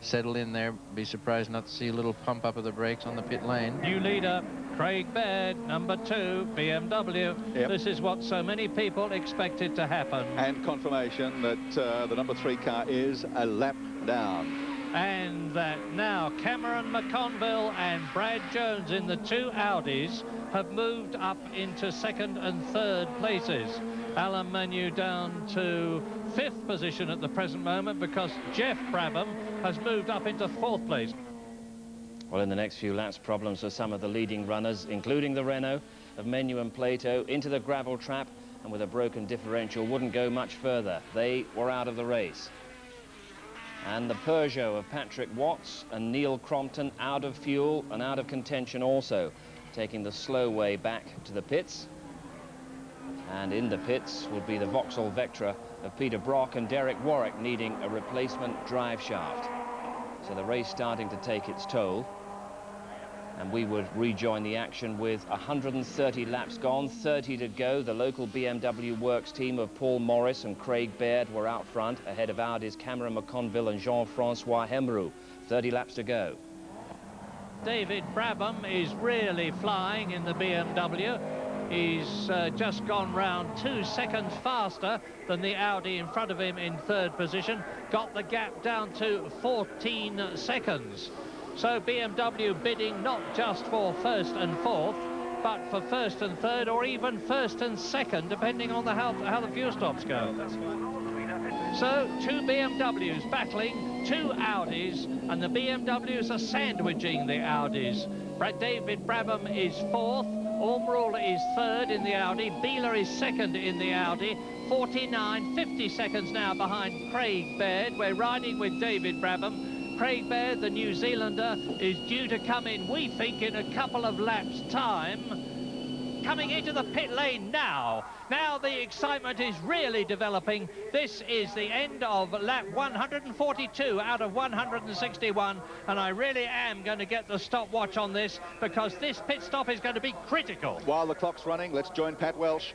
settle in there. Be surprised not to see a little pump up of the brakes on the pit lane. New leader, Craig Baird, number 2, BMW. Yep. This is what so many people expected to happen. And confirmation that the number 3 car is a lap down. And that now Cameron McConville and Brad Jones in the 2 Audis have moved up into 2nd and 3rd places. Alan Manu down to 5th position at the present moment because Jeff Brabham has moved up into 4th place. Well, in the next few laps, problems for some of the leading runners, including the Renault of Menu and Plato, into the gravel trap, and with a broken differential wouldn't go much further. They were out of the race. And the Peugeot of Patrick Watts and Neil Crompton out of fuel and out of contention also, taking the slow way back to the pits. And in the pits would be the Vauxhall Vectra of Peter Brock and Derek Warwick needing a replacement drive shaft. So the race starting to take its toll. And we would rejoin the action with 130 laps gone, 30 to go. The local BMW Works team of Paul Morris and Craig Baird were out front, ahead of Audi's Cameron McConville and Jean-Francois Hemroux. 30 laps to go. David Brabham is really flying in the BMW. He's just gone round 2 seconds faster than the Audi in front of him in 3rd position. Got the gap down to 14 seconds. So BMW bidding not just for 1st and 4th, but for 1st and 3rd, or even 1st and 2nd, depending on how the fuel stops go. So 2 BMWs battling 2 Audis, and the BMWs are sandwiching the Audis. David Brabham is 4th. Ormerul is 3rd in the Audi. Beeler is 2nd in the Audi. 50 seconds now behind Craig Baird. We're riding with David Brabham. Craig Baird, the New Zealander, is due to come in, we think, in a couple of laps' time. Coming into the pit lane now. Now the excitement is really developing. This is the end of lap 142 out of 161, and I really am going to get the stopwatch on this because this pit stop is going to be critical. While the clock's running, let's join Pat Welsh.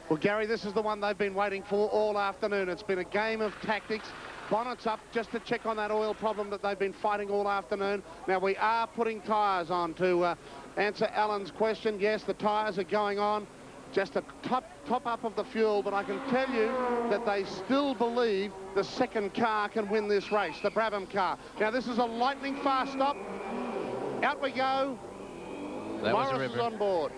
Well, Gary, this is the one they've been waiting for all afternoon. It's been a game of tactics. Bonnet's up just to check on that oil problem that they've been fighting all afternoon. Now, we are putting tyres on to answer Alan's question. Yes, the tyres are going on. Just a top up of the fuel, but I can tell you that they still believe the 2nd car can win this race, the Brabham car. Now, this is a lightning fast stop. Out we go. That was a Morris is river. on board.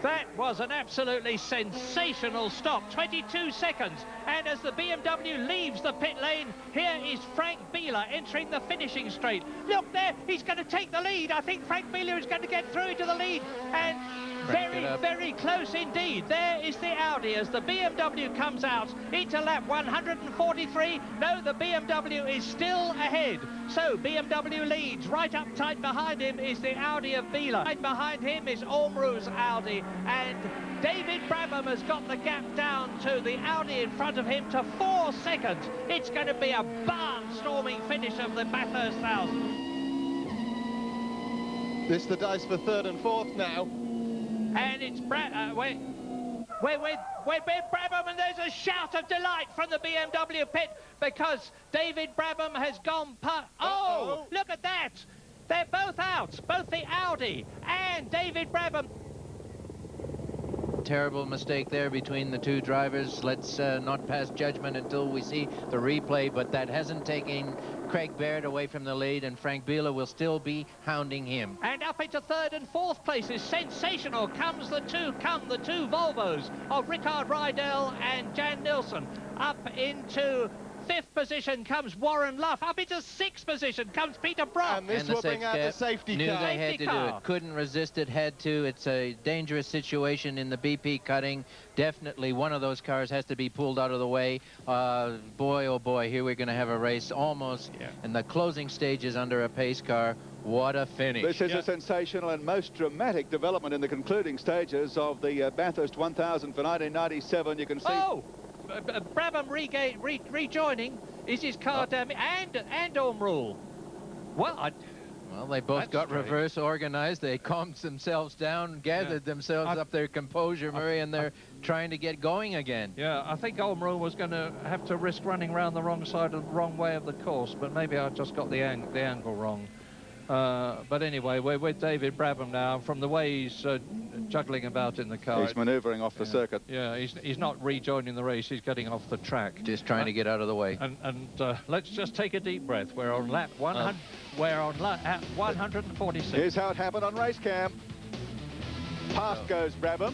That was an absolutely sensational stop, 22 seconds. And as the BMW leaves the pit lane, here is Frank Beeler entering the finishing straight. Look there, he's going to take the lead. I think Frank Beeler is going to get through to the lead. And very close indeed. There is the Audi as the BMW comes out into lap 143. No, the BMW is still ahead. So BMW leads. Right up tight behind him is the Audi of Beeler. Right behind him is Ormerul's Audi. And David Brabham has got the gap down to the Audi in front of him to 4 seconds. It's going to be a barnstorming finish of the Bathurst 1000. This the dice for 3rd and 4th now. And it's we're Brabham, and there's a shout of delight from the BMW pit because David Brabham has gone past. Oh, look at that! They're both out, both the Audi and David Brabham. Terrible mistake there between the two drivers. Let's not pass judgment until we see the replay, but that hasn't taken Craig Baird away from the lead, and Frank Biela will still be hounding him. And up into third and fourth places, sensational, come the two Volvos of Rickard Rydell and Jan Nilsson. Up into fifth position comes Warren Luff. Up into sixth position comes Peter Brock. And this will bring out the safety car. Knew they had to do it. Couldn't resist it, had to. It's a dangerous situation in the BP cutting. Definitely one of those cars has to be pulled out of the way. Boy, oh boy, here we're going to have a race almost in the closing stages under a pace car. What a finish. This is a sensational and most dramatic development in the concluding stages of the Bathurst 1000 for 1997. You can see... Oh! Brabham rejoining. Is his car damaged? And Home Rule. Well, they both got reverse organized. They calmed themselves down, gathered themselves up their composure, Murray, and they're trying to get going again. Yeah, I think Home Rule was going to have to risk running around the wrong side of the wrong way of the course, but maybe I just got the angle wrong. But anyway, we're with David Brabham now. From the way he's juggling about in the car, he's manoeuvring off the circuit. Yeah, he's not rejoining the race. He's getting off the track. Just trying to get out of the way. And let's just take a deep breath. We're on lap 100. We're on lap 146. Here's how it happened on race cam. Past goes Brabham.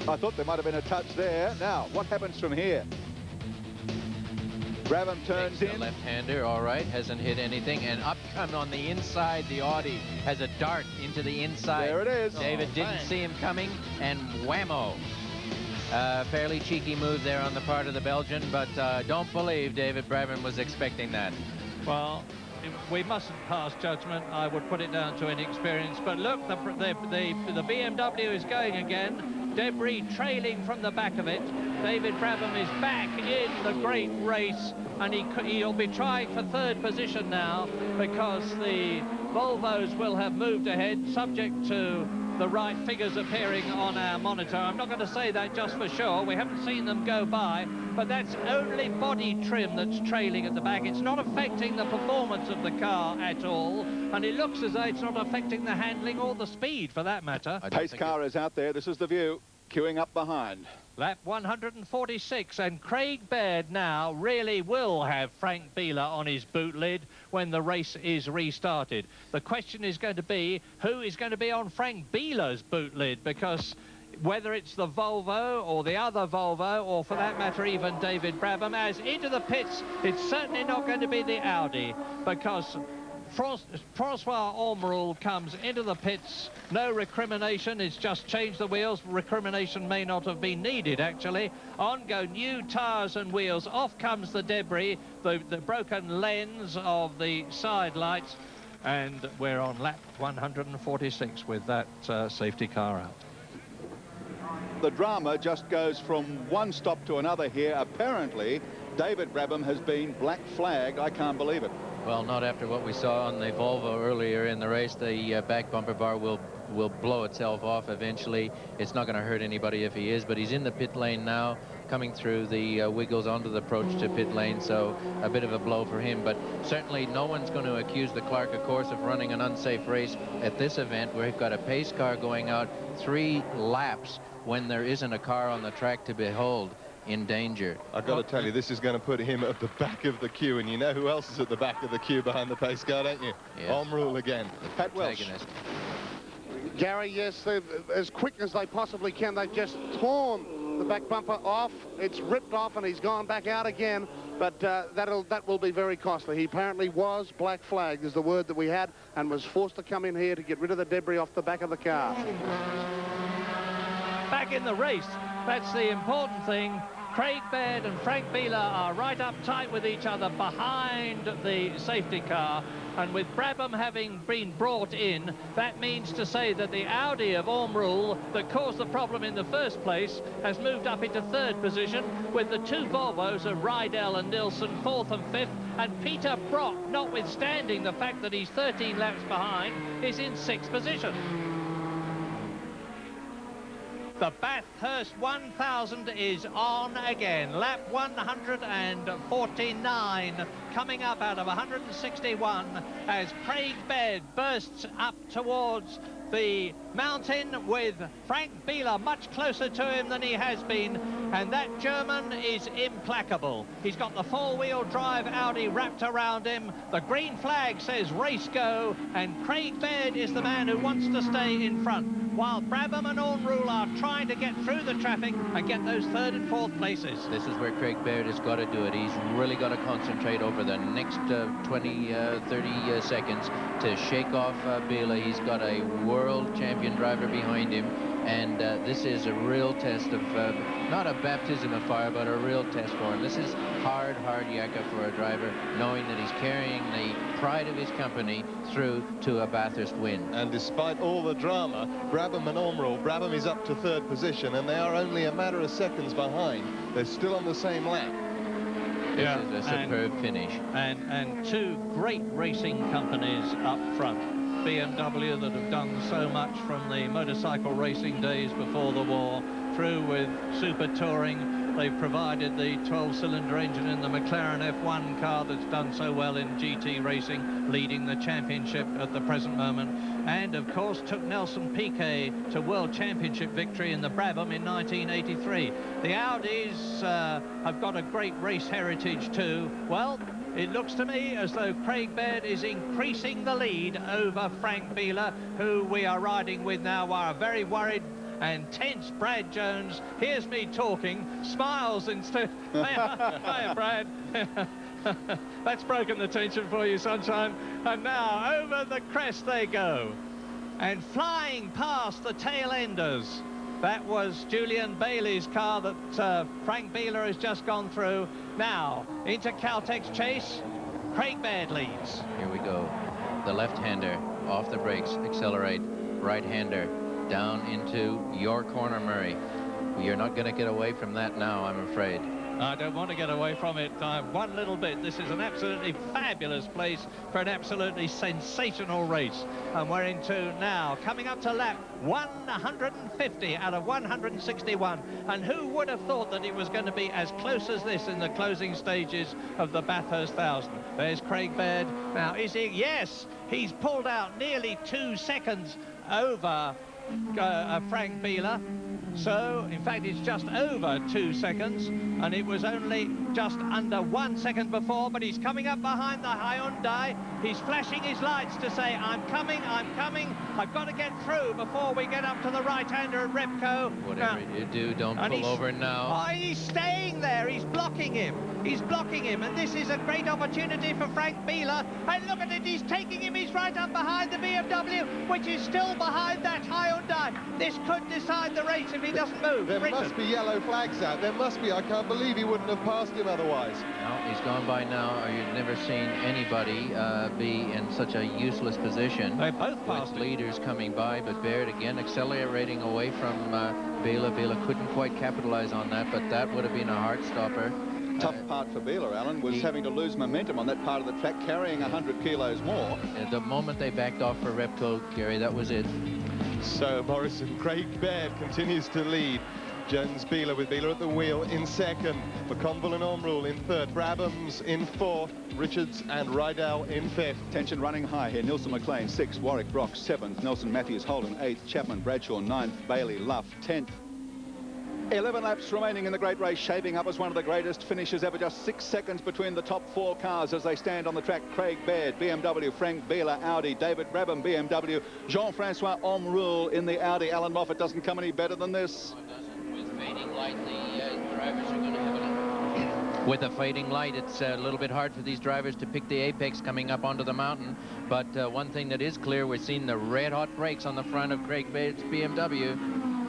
I thought there might have been a touch there. Now, what happens from here? Brabham turns in. Left-hander, all right, hasn't hit anything. And up come on the inside, the Audi has a dart into the inside. There it is. David didn't see him coming, and whammo. Fairly cheeky move there on the part of the Belgian, but don't believe David Brabham was expecting that. Well, we mustn't pass judgment. I would put it down to inexperience. But look, the BMW is going again. Debris trailing from the back of it. David Brabham is back in the great race, and he'll be trying for third position now because the Volvos will have moved ahead, subject to the right figures appearing on our monitor. I'm not going to say that just for sure. We haven't seen them go by, but that's only body trim that's trailing at the back. It's not affecting the performance of the car at all, and it looks as though it's not affecting the handling or the speed, for that matter. Pace car is out there. This is the view, queuing up behind. Lap 146, and Craig Baird now really will have Frank Biela on his boot lid when the race is restarted. The question is going to be, who is going to be on Frank Biela's boot lid? Because whether it's the Volvo or the other Volvo, or for that matter even David Brabham, as into the pits, it's certainly not going to be the Audi, because Francois Ormerul comes into the pits. No recrimination, it's just changed the wheels. Recrimination may not have been needed, actually. On go new tyres and wheels. Off comes the debris, the broken lens of the side lights, and we're on lap 146 with that safety car out. The drama just goes from one stop to another here. Apparently, David Brabham has been black flagged. I can't believe it. Well, not after what we saw on the Volvo earlier in the race. The back bumper bar will blow itself off eventually. It's not going to hurt anybody if he is, but he's in the pit lane now, coming through the wiggles onto the approach to pit lane, so a bit of a blow for him. But certainly no one's going to accuse the Clark, of course, of running an unsafe race at this event where we've got a pace car going out 3 laps when there isn't a car on the track to behold. In danger. I've got to tell you, this is going to put him at the back of the queue, and you know who else is at the back of the queue behind the pace car, don't you? Yes. Ormerul again. Pat Welsh. Gary, yes, they're as quick as they possibly can. They've just torn the back bumper off. It's ripped off, and he's gone back out again. But that will be very costly. He apparently was black flagged, is the word that we had, and was forced to come in here to get rid of the debris off the back of the car. Back in the race, that's the important thing. Craig Baird and Frank Biela are right up tight with each other behind the safety car, and with Brabham having been brought in, that means to say that the Audi of Ormerul that caused the problem in the first place has moved up into third position, with the 2 Volvos of Rydell and Nilsson 4th and 5th, and Peter Brock, notwithstanding the fact that he's 13 laps behind, is in 6th position. The Bathurst 1000 is on again. Lap 149 coming up out of 161 as Craig Baird bursts up towards the mountain with Frank Bieler much closer to him than he has been, and that German is implacable. He's got the four-wheel drive Audi wrapped around him. The green flag says race go, and Craig Baird is the man who wants to stay in front, while Brabham and Ormrule are trying to get through the traffic and get those third and fourth places. This is where Craig Baird has got to do it. He's really got to concentrate over the next 20, 30 seconds to shake off Bieler. He's got a world champion driver behind him, and this is a real test of, not a baptism of fire, but a real test for him. This is hard yakka for a driver, knowing that he's carrying the pride of his company through to a Bathurst win. And despite all the drama, Brabham and Ormrule, Brabham is up to third position, and they are only a matter of seconds behind. They're still on the same lap. This is a superb finish. And two great racing companies up front. BMW, that have done so much from the motorcycle racing days before the war, through with super touring. They've provided the 12-cylinder engine in the McLaren F1 car that's done so well in GT racing, leading the championship at the present moment, and of course took Nelson Piquet to World Championship victory in the Brabham in 1983. The Audis have got a great race heritage too. Well, it looks to me as though Craig Baird is increasing the lead over Frank Bieler, who we are riding with now, while a very worried and tense Brad Jones hears me talking, smiles instead. Hiya, Brad. That's broken the tension for you, sunshine. And now over the crest they go, and flying past the tail enders. That was Julian Bailey's car that Frank Bieler has just gone through. Now into Caltech's chase. Craig Baird leads. Here we go. The left-hander off the brakes, accelerate. Right-hander down into your corner, Murray. You're not going to get away from that now, I'm afraid. I don't want to get away from it one little bit. This is an absolutely fabulous place for an absolutely sensational race. And we're into now, coming up to lap 150 out of 161. And who would have thought that it was going to be as close as this in the closing stages of the Bathurst 1000? There's Craig Baird. Now, is he? Yes, he's pulled out nearly 2 seconds over Frank Bieler. So, in fact, it's just over 2 seconds, and it was only just under 1 second before, but he's coming up behind the Hyundai. He's flashing his lights to say, I'm coming, I've got to get through before we get up to the right-hander at Repco. Whatever you do, don't pull over now. Oh, he's staying there, he's blocking him, and this is a great opportunity for Frank Bieler. And look at it, he's taking him, he's right up behind the BMW, which is still behind that Hyundai. This could decide the race if he doesn't move. There must be yellow flags out. There must be. I can't believe he wouldn't have passed him otherwise. No, he's gone by now. You've never seen anybody be in such a useless position. They both passed with leaders coming by, but Baird again accelerating away from Bieler. Bieler couldn't quite capitalize on that, but that would have been a heart stopper. Tough part for Bieler, Alan, was having to lose momentum on that part of the track, carrying 100 kilos more. The moment they backed off for Repco, Gary, that was it. So Morrison, Craig Baird continues to lead. Jones Bieler, with Bieler at the wheel in second. McConville and Ormrule in third. Brabham's in fourth. Richards and Rydell in fifth. Tension running high here. Nilson McLean, 6th. Warwick Brock, 7th. Nelson Matthews Holden, 8th. Chapman Bradshaw, 9th. Bailey Luff, 10th. 11 laps remaining in the great race, shaping up as one of the greatest finishes ever. Just 6 seconds between the top 4 cars as they stand on the track. Craig Baird, BMW, Frank Bieler, Audi, David Brabham, BMW, Jean-Francois Ormrule in the Audi. Alan Moffat doesn't come any better than this. With fading light, the drivers are going to have a... With a fading light, it's a little bit hard for these drivers to pick the apex coming up onto the mountain. But one thing that is clear, we're seeing the red-hot brakes on the front of Craig Baird's BMW.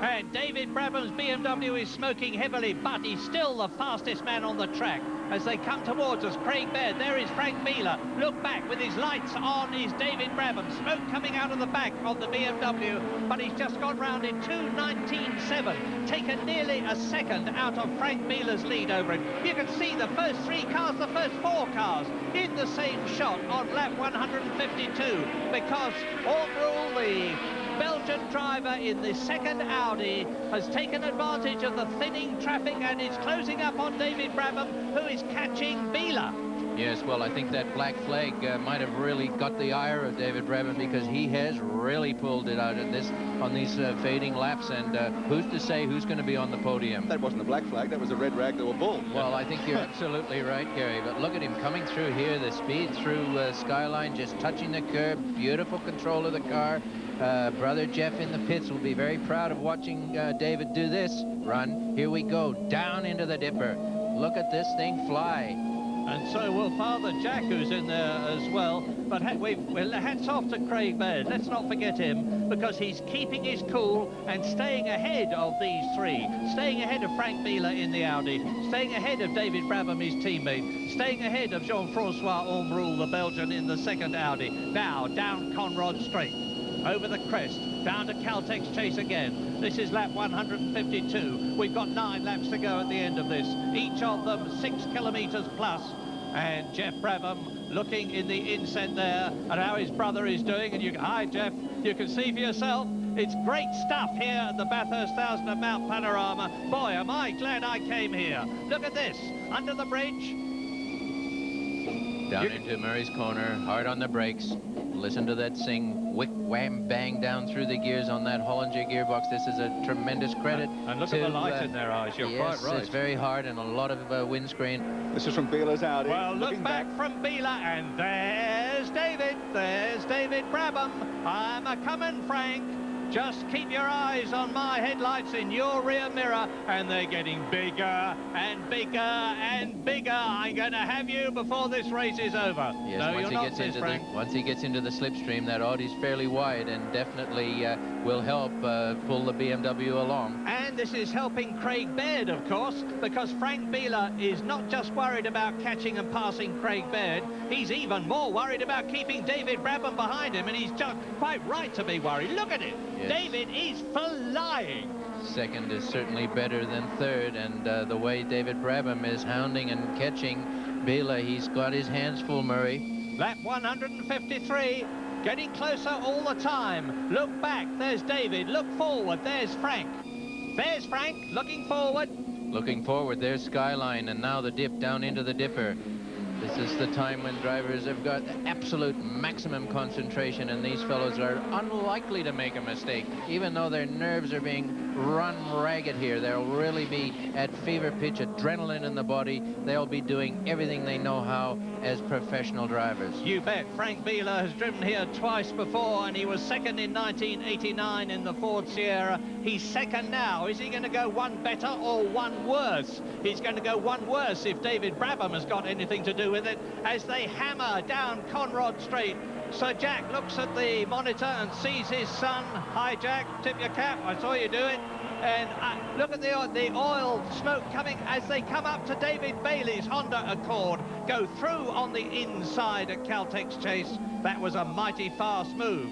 And David Brabham's BMW is smoking heavily, but he's still the fastest man on the track. As they come towards us, Craig Baird, there is Frank Bieler. Look back with his lights on is David Brabham. Smoke coming out of the back of the BMW, but he's just gone round in 2:19.7, taken nearly a second out of Frank Bieler's lead over him. You can see the first 3 cars, the first 4 cars in the same shot on lap 152, because Ormrule, the Belgian driver in the second Audi has taken advantage of the thinning traffic and is closing up on David Brabham, who is catching Biela. Yes, well, I think that black flag might have really got the ire of David Brabham, because he has really pulled it out on these fading laps. And who's to say who's going to be on the podium? That wasn't a black flag, that was a red rag that were bull. Well, I think you're absolutely right, Gary. But look at him coming through here, the speed through Skyline, just touching the curb, beautiful control of the car. Brother Jeff in the pits will be very proud of watching David do this run. Here we go, down into the dipper. Look at this thing fly. And so will Father Jack, who's in there as well. But hats off to Craig Baird. Let's not forget him, because he's keeping his cool and staying ahead of these three. Staying ahead of Frank Biela in the Audi. Staying ahead of David Brabham, his teammate. Staying ahead of Jean-Francois Omroul, the Belgian, in the second Audi. Now, down Conrod Straight. Over the crest, down to Caltex Chase again. This is lap 152. We've got 9 laps to go at the end of this. Each of them 6 kilometres plus. And Jeff Brabham looking in the inset there at how his brother is doing. And hi, Jeff, you can see for yourself. It's great stuff here at the Bathurst 1000 at Mount Panorama. Boy, am I glad I came here. Look at this, under the bridge. Down into Murray's Corner, hard on the brakes. Listen to that sing, wick, wham, bang down through the gears on that Hollinger gearbox. This is a tremendous credit. And look at the light in their eyes, you're yes, quite right. It's very hard and a lot of windscreen. This is from Biela's Audi. Well, look back from Biela, and there's David. There's David Brabham. I'm a-coming, Frank. Just keep your eyes on my headlights in your rear mirror, and they're getting bigger and bigger and bigger. I'm going to have you before this race is over. Yes, no, you're not, says Frank. Once he gets into the slipstream, that Audi's fairly wide and definitely will help pull the BMW along. And this is helping Craig Baird, of course, because Frank Biela is not just worried about catching and passing Craig Baird, he's even more worried about keeping David Brabham behind him, and he's just quite right to be worried. Look at it. Yes. David is flying. Second is certainly better than third, and the way David Brabham is hounding and catching Biela, he's got his hands full, Murray. Lap 153, getting closer all the time. Look back, there's David. Look forward, there's Frank. There's Frank, looking forward. Looking forward, there's Skyline, and now the dip down into the dipper. This is the time when drivers have got absolute maximum concentration, and these fellows are unlikely to make a mistake. Even though their nerves are being run ragged here, they'll really be at fever pitch, adrenaline in the body. They'll be doing everything they know how as professional drivers. You bet. Frank Biela has driven here twice before, and he was second in 1989 in the Ford Sierra. He's second now. Is he going to go one better or one worse? He's going to go one worse if David Brabham has got anything to do with it, as they hammer down Conrod Straight. Sir Jack looks at the monitor and sees his son. Hi, Jack, tip your cap, I saw you do it. And look at the oil smoke coming as they come up to David Bailey's Honda Accord, go through on the inside at Caltex Chase. That was a mighty fast move.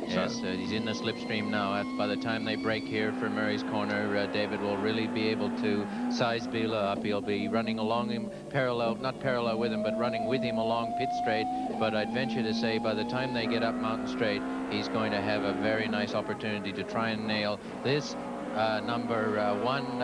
Yes, he's in the slipstream now. By the time they break here for Murray's Corner, David will really be able to size Biela up. He'll be running along him, not parallel with him, but running with him along pit straight. But I'd venture to say by the time they get up Mountain Straight, he's going to have a very nice opportunity to try and nail this number 1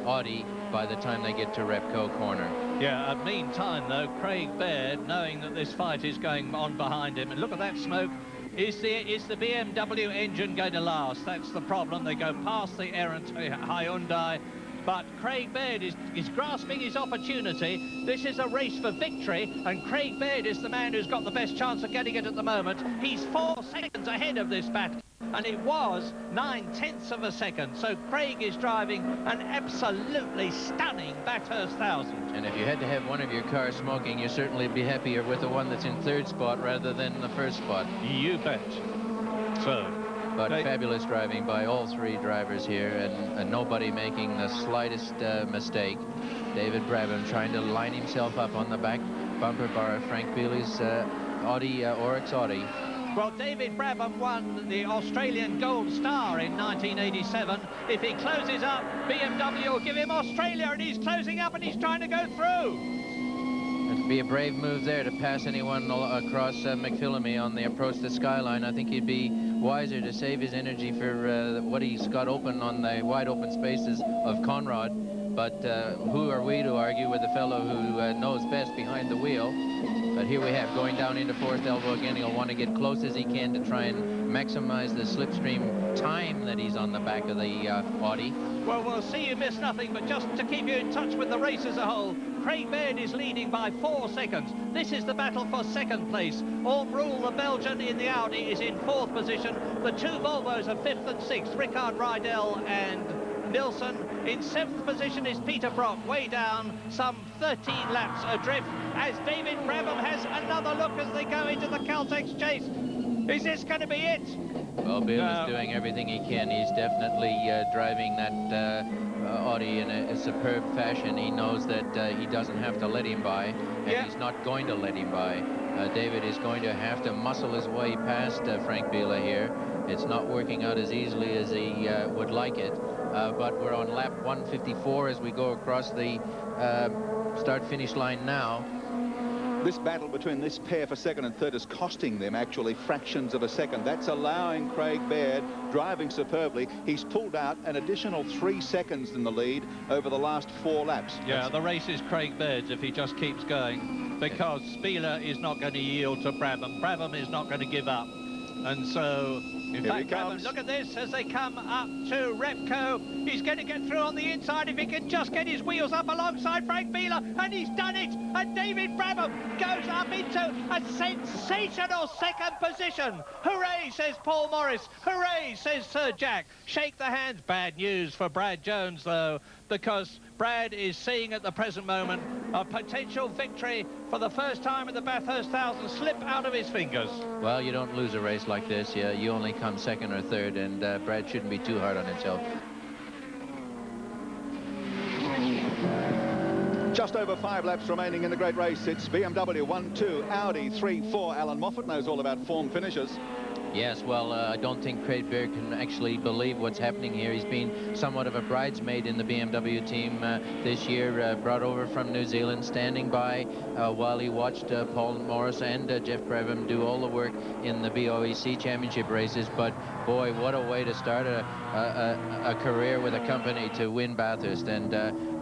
Audi by the time they get to Repco Corner. Yeah, meantime, though, Craig Baird, knowing that this fight is going on behind him, and look at that smoke. Is the BMW engine going to last? That's the problem. They go past the errant Hyundai. But Craig Baird is grasping his opportunity. This is a race for victory, and Craig Baird is the man who's got the best chance of getting it at the moment. He's 4 seconds ahead of this battle, and it was 9/10 of a second. So Craig is driving an absolutely stunning Bathurst 1000. And if you had to have one of your cars smoking, you'd certainly be happier with the one that's in third spot rather than the first spot. You bet. So, but fabulous driving by all 3 drivers here, and nobody making the slightest mistake. David Brabham trying to line himself up on the back bumper bar of Frank Biela's Audi, Oryx Audi. Well, David Brabham won the Australian Gold Star in 1987. If he closes up, BMW will give him Australia, and he's closing up and he's trying to go through. It'd be a brave move there to pass anyone across McPhillamy on the approach to Skyline. I think he'd be wiser to save his energy for what he's got open on the wide open spaces of Conrad. But who are we to argue with the fellow who knows best behind the wheel? But here we have going down into fourth elbow again. He'll want to get close as he can to try and maximize the slipstream time that he's on the back of the Audi. Well, we'll see you miss nothing, but just to keep you in touch with the race as a whole, Craig Baird is leading by 4 seconds. This is the battle for second place. Orm Rule, the Belgian in the Audi, is in 4th position. The 2 Volvos are 5th and 6th, Rickard Rydell and Nilsson. In 7th position is Peter Brock, way down, some 13 laps adrift, as David Brabham has another look as they go into the Caltex chase. Is this going to be it? Well, Bill is doing everything he can. He's definitely driving that Audi in a superb fashion. He knows that he doesn't have to let him by, and he's not going to let him by. David is going to have to muscle his way past Frank Biela here. It's not working out as easily as he would like it. But we're on lap 154 as we go across the start-finish line now. This battle between this pair for second and third is costing them actually fractions of a second. That's allowing Craig Baird driving superbly. He's pulled out an additional 3 seconds in the lead over the last 4 laps. Yeah, the race is Craig Baird's if he just keeps going, because Biela is not going to yield to Brabham. Brabham is not going to give up. And so, in fact, Brabham, look at this as they come up to Repco. He's going to get through on the inside if he can just get his wheels up alongside Frank Biela, and he's done it. And David Brabham goes up into a sensational second position. Hooray, says Paul Morris. Hooray, says Sir Jack. Shake the hands. Bad news for Brad Jones, though, because Brad is seeing at the present moment a potential victory for the first time at the Bathurst 1000 slip out of his fingers. Well, you don't lose a race like this. You only come second or third, and Brad shouldn't be too hard on himself. Just over 5 laps remaining in the great race. It's BMW 1-2, Audi 3-4. Alan Moffat knows all about form finishes. Yes, well, I don't think Craig Baird can actually believe what's happening here. He's been somewhat of a bridesmaid in the BMW team this year, brought over from New Zealand, standing by while he watched Paul Morris and Jeff Brabham do all the work in the BOEC championship races. But boy, what a way to start a career with a company to win Bathurst, and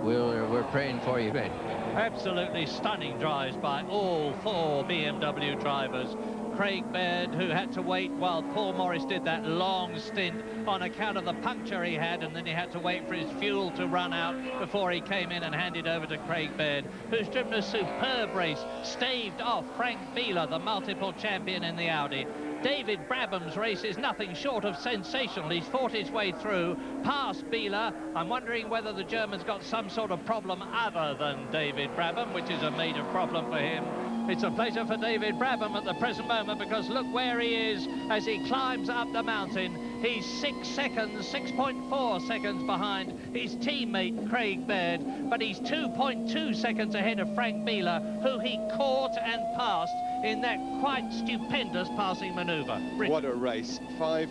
we're praying for you, Ben. Absolutely stunning drives by all 4 BMW drivers. Craig Baird, who had to wait while Paul Morris did that long stint on account of the puncture he had, and then he had to wait for his fuel to run out before he came in and handed over to Craig Baird, who's driven a superb race, staved off Frank Biela, the multiple champion in the Audi. David Brabham's race is nothing short of sensational. He's fought his way through, past Biela. I'm wondering whether the German's got some sort of problem other than David Brabham, which is a major problem for him. It's a pleasure for David Brabham at the present moment, because look where he is as he climbs up the mountain. He's 6 seconds, 6.4 seconds behind his teammate Craig Baird, but he's 2.2 seconds ahead of Frank Biela, who he caught and passed in that quite stupendous passing manoeuvre. What a race. Five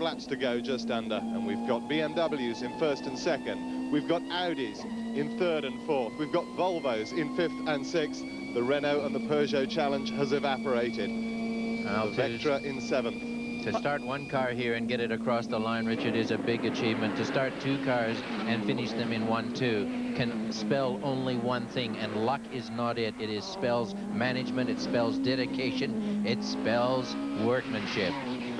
laps to go, just under, and we've got BMWs in first and second. We've got Audis in third and fourth. We've got Volvos in 5th and 6th. The Renault and the Peugeot challenge has evaporated. The Vectra in 7th. To start one car here and get it across the line, Richard, is a big achievement. To start 2 cars and finish them in 1-2 can spell only one thing, and luck is not it. It spells management, it spells dedication, it spells workmanship.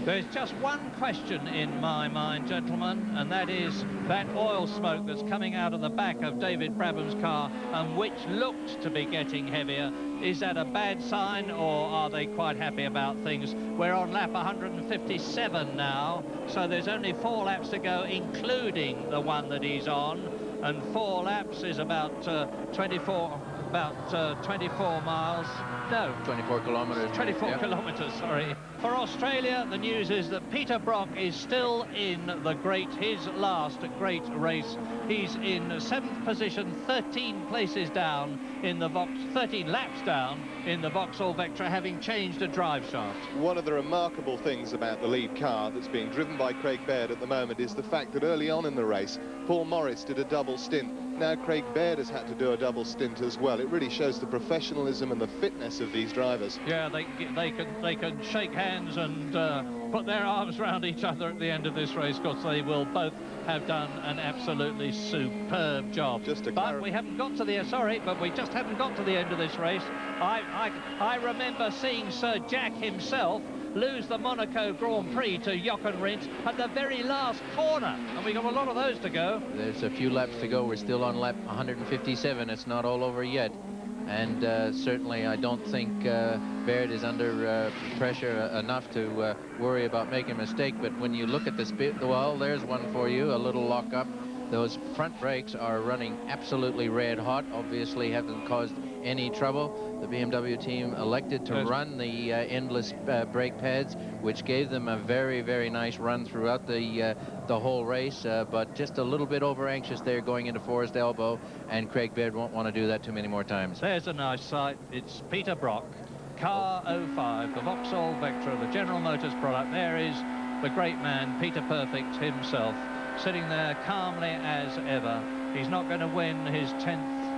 There's just one question in my mind, gentlemen, and that is that oil smoke that's coming out of the back of David Brabham's car, and which looked to be getting heavier. Is that a bad sign, or are they quite happy about things? We're on lap 157 now, so there's only 4 laps to go, including the one that he's on, and 4 laps is about 24 miles. No, 24 kilometers. 24 kilometers, sorry. For Australia, the news is that Peter Brock is still in his last great race. He's in 7th position, 13 places down in the 13 laps down in the Vauxhall Vectra, having changed a drive shaft. One of the remarkable things about the lead car that's being driven by Craig Baird at the moment is the fact that early on in the race, Paul Morris did a double stint. Now Craig Baird has had to do a double stint as well. It really shows the professionalism and the fitness of these drivers. Yeah, they can shake hands and put their arms around each other at the end of this race, because they will both have done an absolutely superb job. But we haven't got to the we just haven't got to the end of this race. I remember seeing Sir Jack himself lose the Monaco Grand Prix to Jochen Rindt at the very last corner, and we got a lot of those to go. There's a few laps to go. We're still on lap 157. It's not all over yet. And certainly I don't think Baird is under pressure enough to worry about making a mistake. But when you look at the speed, well, there's one for you, a little lock-up. Those front brakes are running absolutely red hot, obviously haven't caused any trouble. The BMW team elected to run the endless brake pads, which gave them a very, very nice run throughout the whole race, but just a little bit over anxious there going into Forest Elbow, and Craig Baird won't want to do that too many more times. There's a nice sight. It's Peter Brock, car 05, the Vauxhall Vectra, the General Motors product. There is the great man, Peter Perfect himself, sitting there calmly as ever. He's not going to win his 10th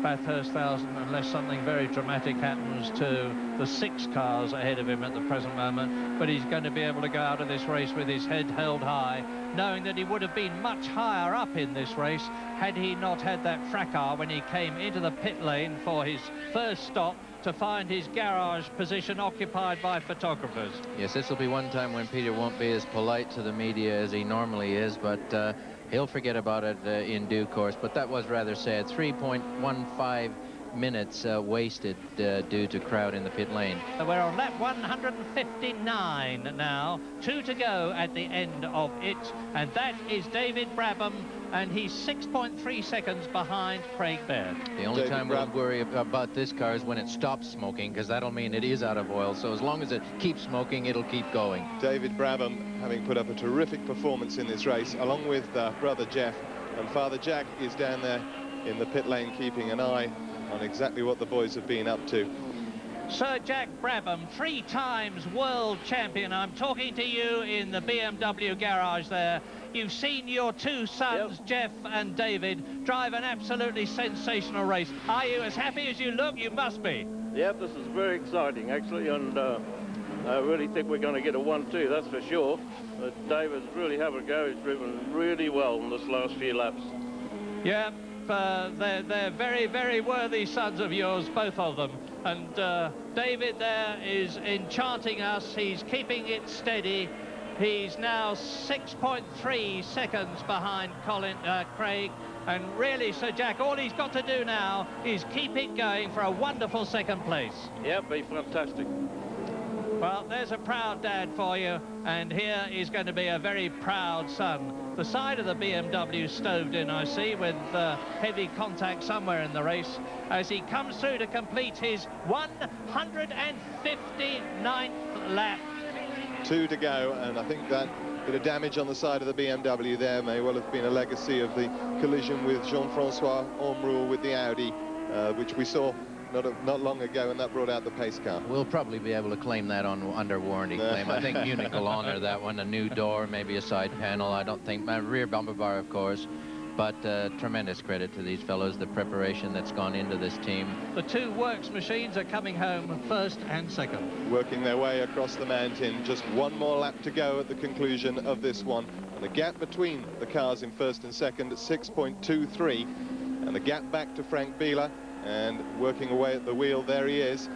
Bathurst 1000 unless something very dramatic happens to the 6 cars ahead of him at the present moment, but he's going to be able to go out of this race with his head held high, knowing that he would have been much higher up in this race had he not had that fracas when he came into the pit lane for his first stop to find his garage position occupied by photographers. Yes, this will be one time when Peter won't be as polite to the media as he normally is, but he'll forget about it in due course. But that was rather sad. 3.15 minutes wasted due to crowd in the pit lane. We're on lap 159 now. 2 to go at the end of it, and that is David Brabham, and he's 6.3 seconds behind Craig Baird. The only time we'll worry about this car is when it stops smoking, because that'll mean it is out of oil. So as long as it keeps smoking, it'll keep going. David Brabham having put up a terrific performance in this race, along with brother Jeff, and Father Jack is down there in the pit lane keeping an eye on exactly what the boys have been up to. Sir Jack Brabham, 3 times world champion. I'm talking to you in the BMW garage there. You've seen your 2 sons, Jeff and David, drive an absolutely sensational race. Are you as happy as you look? You must be. Yep, this is very exciting, actually, and I really think we're going to get a 1-2, that's for sure. But David's really having a go. He's driven really well in this last few laps. Yeah, they're very, very worthy sons of yours, both of them. And David there is enchanting us. He's keeping it steady. He's now 6.3 seconds behind Craig. And really, Sir Jack, all he's got to do now is keep it going for a wonderful 2nd place. Yep, be fantastic. Well, there's a proud dad for you, and here is going to be a very proud son. The side of the BMW stoved in, I see, with heavy contact somewhere in the race, as he comes through to complete his 159th lap. 2 to go, and I think that bit of damage on the side of the BMW there may well have been a legacy of the collision with Jean-Francois Omrul with the Audi, which we saw not long ago, and that brought out the pace car. We'll probably be able to claim that on under warranty claim. I think Munich will honor that one. A new door, maybe a side panel. I don't think, my rear bumper bar, of course. But tremendous credit to these fellows, the preparation that's gone into this team. The 2 works machines are coming home 1st and 2nd. Working their way across the mountain. Just 1 more lap to go at the conclusion of this one. And the gap between the cars in 1st and 2nd at 6.23. And the gap back to Frank Bieler, and working away at the wheel, there he is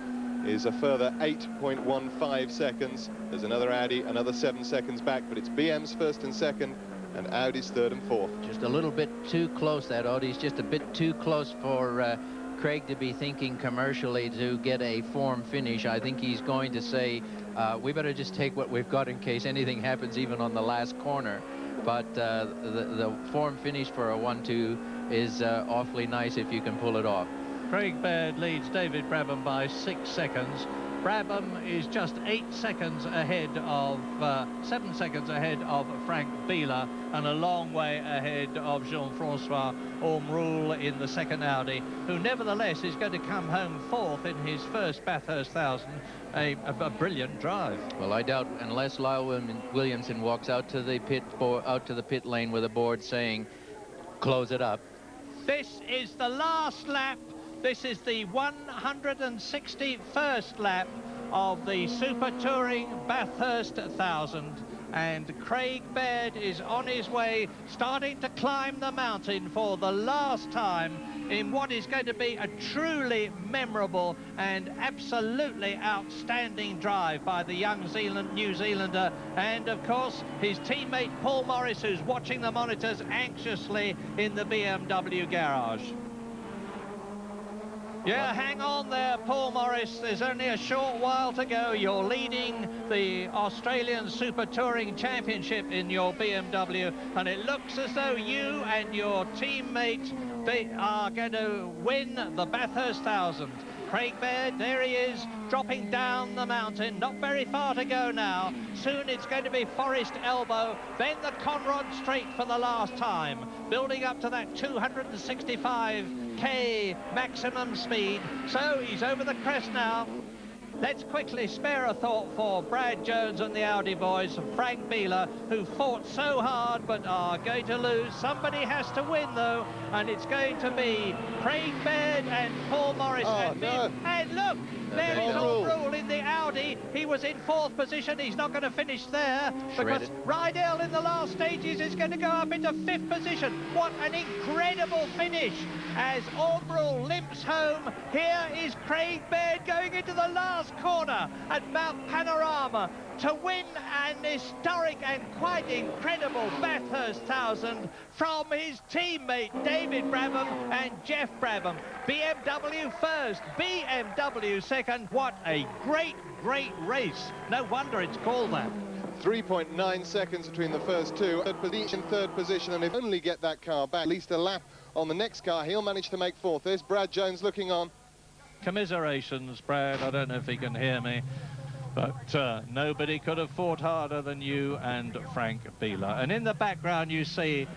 a further 8.15 seconds. There's another Audi, another 7 seconds back, but it's BM's 1st and 2nd, and Audi's 3rd and 4th. Just a little bit too close, that Audi's just a bit too close for Craig to be thinking commercially to get a form finish. I think he's going to say, we better just take what we've got in case anything happens even on the last corner. But the form finish for a 1-2 is awfully nice if you can pull it off. Craig Baird leads David Brabham by 6 seconds. Brabham is just 8 seconds ahead of, 7 seconds ahead of Frank Bieler, and a long way ahead of Jean-Francois Omrul in the 2nd Audi, who nevertheless is going to come home 4th in his first Bathurst 1000. A brilliant drive. Well, I doubt, unless Lyle Williamson walks out to the pit lane with a board saying, close it up. This is the last lap. This is the 161st lap of the Super Touring Bathurst 1000. And Craig Baird is on his way, starting to climb the mountain for the last time in what is going to be a truly memorable and absolutely outstanding drive by the young New Zealander, and of course his teammate Paul Morris, who's watching the monitors anxiously in the BMW garage. Yeah, hang on there, Paul Morris. There's only a short while to go. You're leading the Australian Super Touring Championship in your BMW, and it looks as though you and your teammate are going to win the Bathurst 1000. Craig Baird, there he is, dropping down the mountain. Not very far to go now. Soon it's going to be Forest Elbow, then the Conrod Straight for the last time, building up to that 265k maximum speed. So he's over the crest now. Let's quickly spare a thought for Brad Jones and the Audi boys, Frank Bieler, who fought so hard but are going to lose. Somebody has to win, though, and it's going to be Craig Baird and Paul Morris. And look, there is Rule in the Audi. He was in 4th position. He's not going to finish there because Rydell in the last stages is going to go up into 5th position. What an incredible finish as Orbrell limps home. Here is Craig Baird going into the last corner at Mount Panorama to win an historic and quite incredible Bathurst 1000 from his teammate David Brabham and Jeff Brabham. BMW first, BMW second. What a great race. No wonder it's called that. 3.9 seconds between the first two. Third position, and if only get that car back, at least a lap on the next car, he'll manage to make 4th. There's Brad Jones looking on. Commiserations, Brad. I don't know if he can hear me, but nobody could have fought harder than you and Frank Bieler. And in the background you see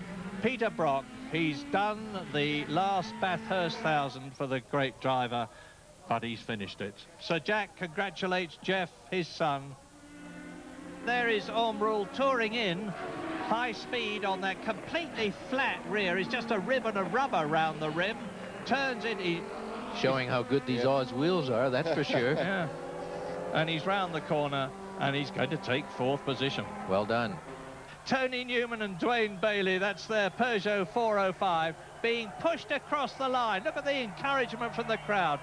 Peter Brock. He's done the last Bathurst 1000 for the great driver, but he's finished it. So Jack congratulates Jeff, his son. There is Ormrule touring in high speed on that completely flat rear. It's just a ribbon of rubber around the rim. Turns in. Showing how good these Oz wheels are, that's for sure. Yeah. And he's round the corner, and he's going to take 4th position. Well done. Tony Newman and Dwayne Bailey, that's their Peugeot 405, being pushed across the line. Look at the encouragement from the crowd.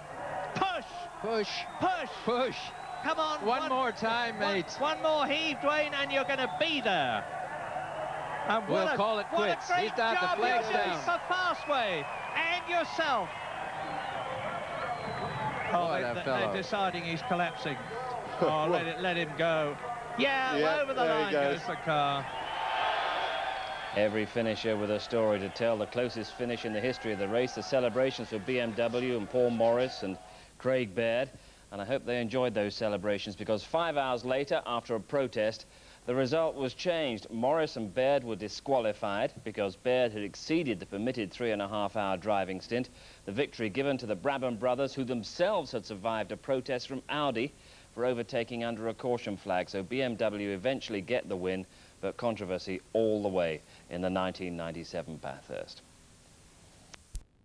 Push! Push! Push! Push! Come on! One more time, mates. One more heave, Dwayne, and you're going to be there. And we'll call it quits. He's got the flags down. For Fastway and yourself. Oh, they're deciding he's collapsing. Oh, let him go. Yeah, over the line goes the car. Every finisher with a story to tell. The closest finish in the history of the race. The celebrations for BMW and Paul Morris and Craig Baird. And I hope they enjoyed those celebrations, because 5 hours later, after a protest, the result was changed. Morris and Baird were disqualified because Baird had exceeded the permitted 3.5-hour driving stint. The victory given to the Brabham brothers, who themselves had survived a protest from Audi for overtaking under a caution flag. So BMW eventually get the win, but controversy all the way in the 1997 Bathurst.